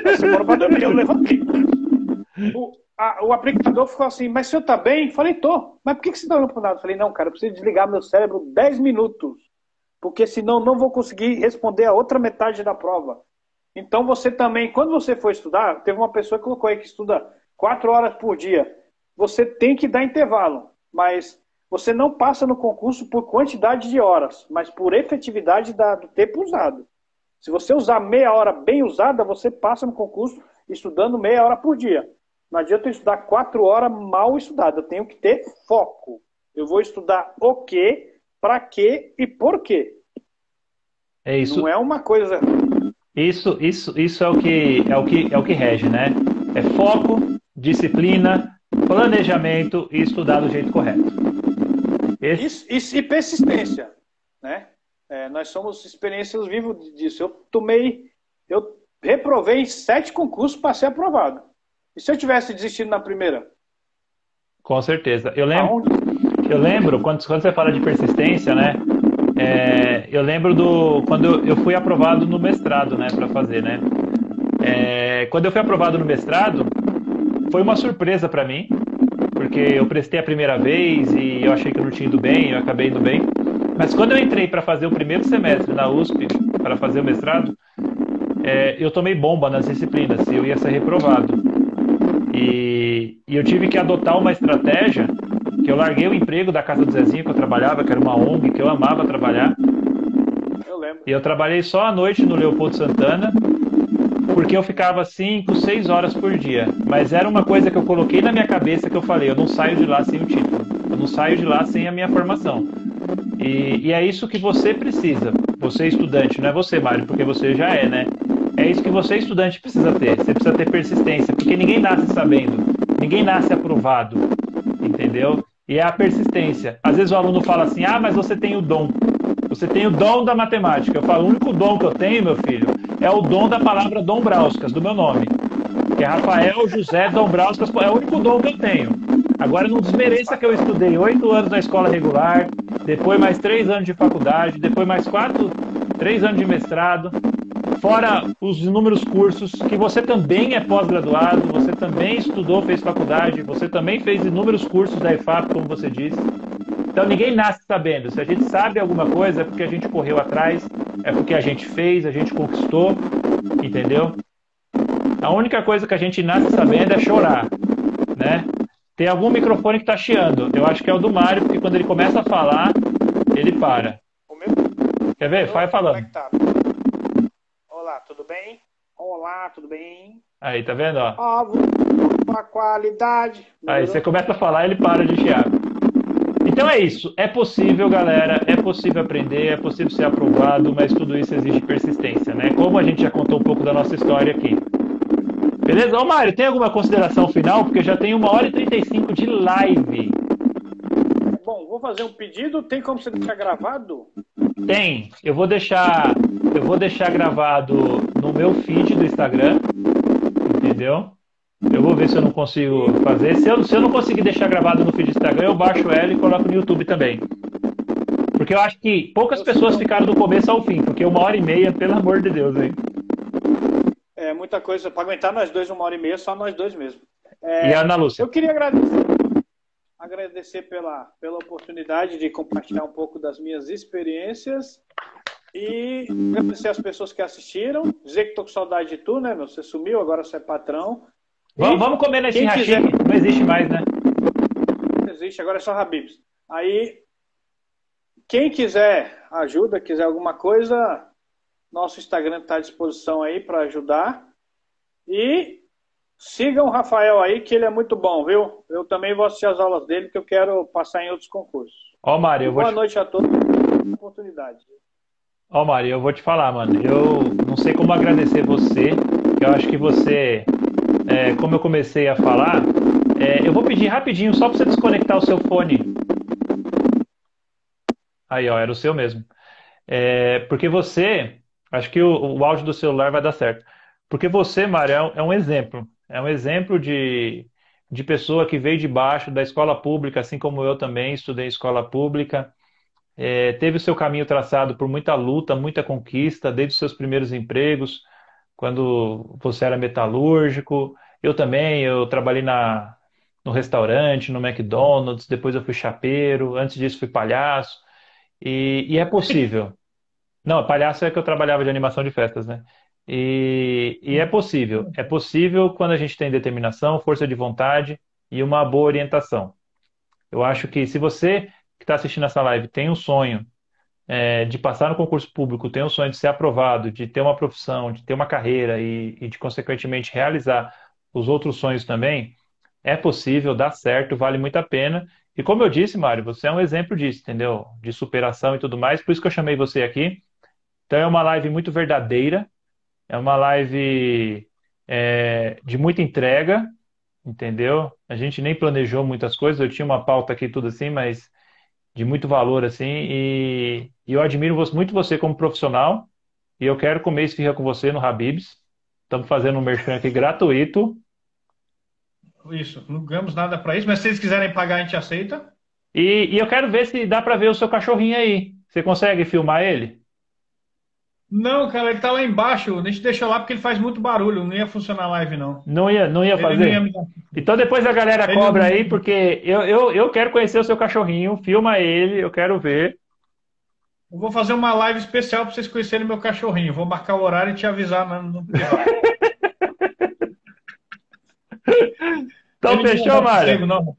Você parou pra dormir, eu levantei. O aplicador ficou assim, mas o senhor tá bem? Falei, tô. Mas por que você tá olhando pro nada? Falei, não, cara, eu preciso desligar meu cérebro 10 minutos. Porque senão não vou conseguir responder a outra metade da prova. Então você também, quando você for estudar, teve uma pessoa que colocou aí que estuda 4 horas por dia. Você tem que dar intervalo, mas você não passa no concurso por quantidade de horas, mas por efetividade do tempo usado. Se você usar meia hora bem usada, você passa no concurso estudando meia hora por dia. Não adianta eu estudar 4 horas mal estudado. Eu tenho que ter foco. Eu vou estudar o quê, para quê e por quê. É isso. Não é uma coisa... Isso é o que rege, né? É foco, disciplina, planejamento e estudar do jeito correto. E persistência, né? Nós somos experiências vivas disso. Eu reprovei em 7 concursos para ser aprovado. E se eu tivesse desistido na primeira? Com certeza. Eu lembro quando você fala de persistência, né? Eu lembro quando eu fui aprovado no mestrado, né, para fazer, né? Quando eu fui aprovado no mestrado, foi uma surpresa para mim, porque eu prestei a primeira vez e eu achei que eu não tinha ido bem, eu acabei indo bem. Mas quando eu entrei para fazer o primeiro semestre na USP, para fazer o mestrado, eu tomei bomba nas disciplinas, eu ia ser reprovado. E eu tive que adotar uma estratégia, que eu larguei o emprego da Casa do Zezinho, que eu trabalhava, que era uma ONG, que eu amava trabalhar. Eu lembro. E eu trabalhei só à noite no Leopoldo Santana, porque eu ficava 5, 6 horas por dia. Mas era uma coisa que eu coloquei na minha cabeça, que eu falei, eu não saio de lá sem o título. Eu não saio de lá sem a minha formação. E é isso que você precisa. Você estudante, não é você, Mário, porque você já é, né? É isso que você estudante precisa ter. Você precisa ter persistência, porque ninguém nasce sabendo. Ninguém nasce aprovado. Entendeu? E é a persistência. Às vezes o aluno fala assim, mas você tem o dom. Você tem o dom da matemática. Eu falo, o único dom que eu tenho, meu filho, é o dom da palavra Dombrauskas, do meu nome. Que é Rafael José Dombrauskas, é o único dom que eu tenho. Agora não desmereça que eu estudei 8 anos na escola regular, depois mais 3 anos de faculdade, depois mais 3 anos de mestrado, fora os inúmeros cursos, que você também é pós-graduado, você também estudou, fez faculdade, você também fez inúmeros cursos da EFAP, como você disse. Então ninguém nasce sabendo. Se a gente sabe alguma coisa, é porque a gente correu atrás, é porque a gente fez, a gente conquistou, entendeu? A única coisa que a gente nasce sabendo é chorar, né? Tem algum microfone que tá chiando. Eu acho que é o do Mário, porque quando ele começa a falar, ele para. O meu? Quer ver? Vai falando. Conectado. Olá, tudo bem? Olá, tudo bem? Aí, tá vendo? Ó? Com a qualidade. Aí você começa a falar, ele para de chiar. Então é isso. É possível, galera. É possível aprender, é possível ser aprovado, mas tudo isso exige persistência, né? Como a gente já contou um pouco da nossa história aqui. Beleza? Ô, Mário, tem alguma consideração final? Porque já tem 1h35 de live. Bom, vou fazer um pedido. Tem como você deixar gravado? Tem. Eu vou deixar gravado no meu feed do Instagram, entendeu? Eu vou ver se eu não consigo fazer. Se eu não conseguir deixar gravado no feed do Instagram, eu baixo ela e coloco no YouTube também. Porque eu acho que poucas pessoas ficaram do começo ao fim, porque 1h30, pelo amor de Deus, hein? É muita coisa. Para aguentar nós dois 1h30, só nós dois mesmo. E a Ana Lúcia? Eu queria agradecer pela oportunidade de compartilhar um pouco das minhas experiências e agradecer as pessoas que assistiram. Dizer que estou com saudade de tu, né, meu? Você sumiu, agora você é patrão. Vamos comer nesse hashi, não existe mais, né? Não existe, agora é só Habib's. Aí, quem quiser ajuda, quiser alguma coisa, nosso Instagram está à disposição aí para ajudar. E sigam o Rafael aí, que ele é muito bom, viu? Eu também vou assistir as aulas dele, que eu quero passar em outros concursos. Ó, Mário, boa noite a todos. Oportunidade. Ó, Mário, eu vou te falar, mano. Eu não sei como agradecer você. Eu acho que você, como eu comecei a falar, eu vou pedir rapidinho só para você desconectar o seu fone. Aí, ó, era o seu mesmo. Porque você, acho que o áudio do celular vai dar certo. Porque você, Mário, é um exemplo. É um exemplo de pessoa que veio de baixo da escola pública, assim como eu também estudei em escola pública. Teve o seu caminho traçado por muita luta, muita conquista, desde os seus primeiros empregos, quando você era metalúrgico. Eu também, eu trabalhei no restaurante, no McDonald's, depois eu fui chapeiro, antes disso fui palhaço. E é possível. Não, palhaço é que eu trabalhava de animação de festas, né? E é possível. É possível quando a gente tem determinação, força de vontade e uma boa orientação. Eu acho que se você que está assistindo essa live tem um sonho de passar no concurso público, tem um sonho de ser aprovado, de ter uma profissão, de ter uma carreira e de, consequentemente, realizar os outros sonhos também, é possível, dá certo, vale muito a pena. E como eu disse, Mário, você é um exemplo disso, entendeu? De superação e tudo mais, por isso que eu chamei você aqui. Então é uma live muito verdadeira, é uma live de muita entrega, entendeu? A gente nem planejou muitas coisas, eu tinha uma pauta aqui tudo assim, mas de muito valor assim, e eu admiro muito você como profissional, e eu quero comer esfirra com você no Habib's. Estamos fazendo um merchan aqui gratuito. Isso, não ganhamos nada para isso, mas se eles quiserem pagar, a gente aceita. E eu quero ver se dá para ver o seu cachorrinho aí. Você consegue filmar ele? Não, cara, ele tá lá embaixo. A gente deixa lá porque ele faz muito barulho. Não ia funcionar a live, não. Não ia Ele fazer? não ia me dar. Então depois a galera Ele cobra não- aí, porque eu quero conhecer o seu cachorrinho, filma ele, eu quero ver. Eu vou fazer uma live especial para vocês conhecerem meu cachorrinho. Vou marcar o horário e te avisar no privado. Então Ele não fechou, dá sossego, Mário? não.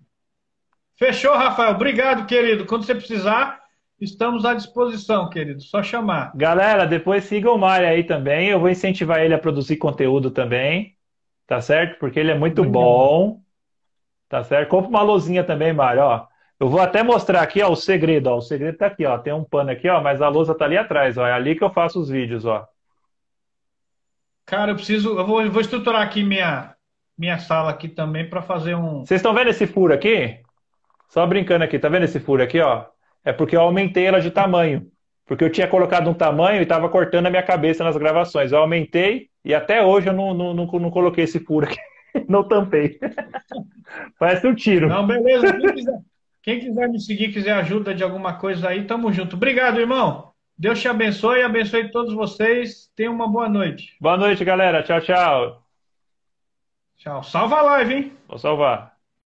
Fechou, Rafael. Obrigado, querido. Quando você precisar, estamos à disposição, querido. Só chamar. Galera, depois siga o Mário aí também. Eu vou incentivar ele a produzir conteúdo também, tá certo? Porque ele é muito Obrigado. bom, tá certo? Compra uma lousinha também, Mário, ó. Eu vou até mostrar aqui, ó, o segredo, ó. O segredo tá aqui, ó. Tem um pano aqui, ó, mas a lousa tá ali atrás, ó. É ali que eu faço os vídeos, ó. Cara, eu preciso. Eu vou estruturar aqui minha sala aqui também para fazer um. Vocês estão vendo esse furo aqui? Só brincando aqui, tá vendo esse furo aqui, ó? É porque eu aumentei ela de tamanho. Porque eu tinha colocado um tamanho e estava cortando a minha cabeça nas gravações. Eu aumentei e até hoje eu não coloquei esse furo aqui. Não tampei. Parece um tiro. Não, beleza. Quem quiser me seguir, quiser ajuda de alguma coisa aí, tamo junto. Obrigado, irmão. Deus te abençoe e abençoe todos vocês. Tenham uma boa noite. Boa noite, galera. Tchau, tchau. Tchau. Salva a live, hein? Vou salvar.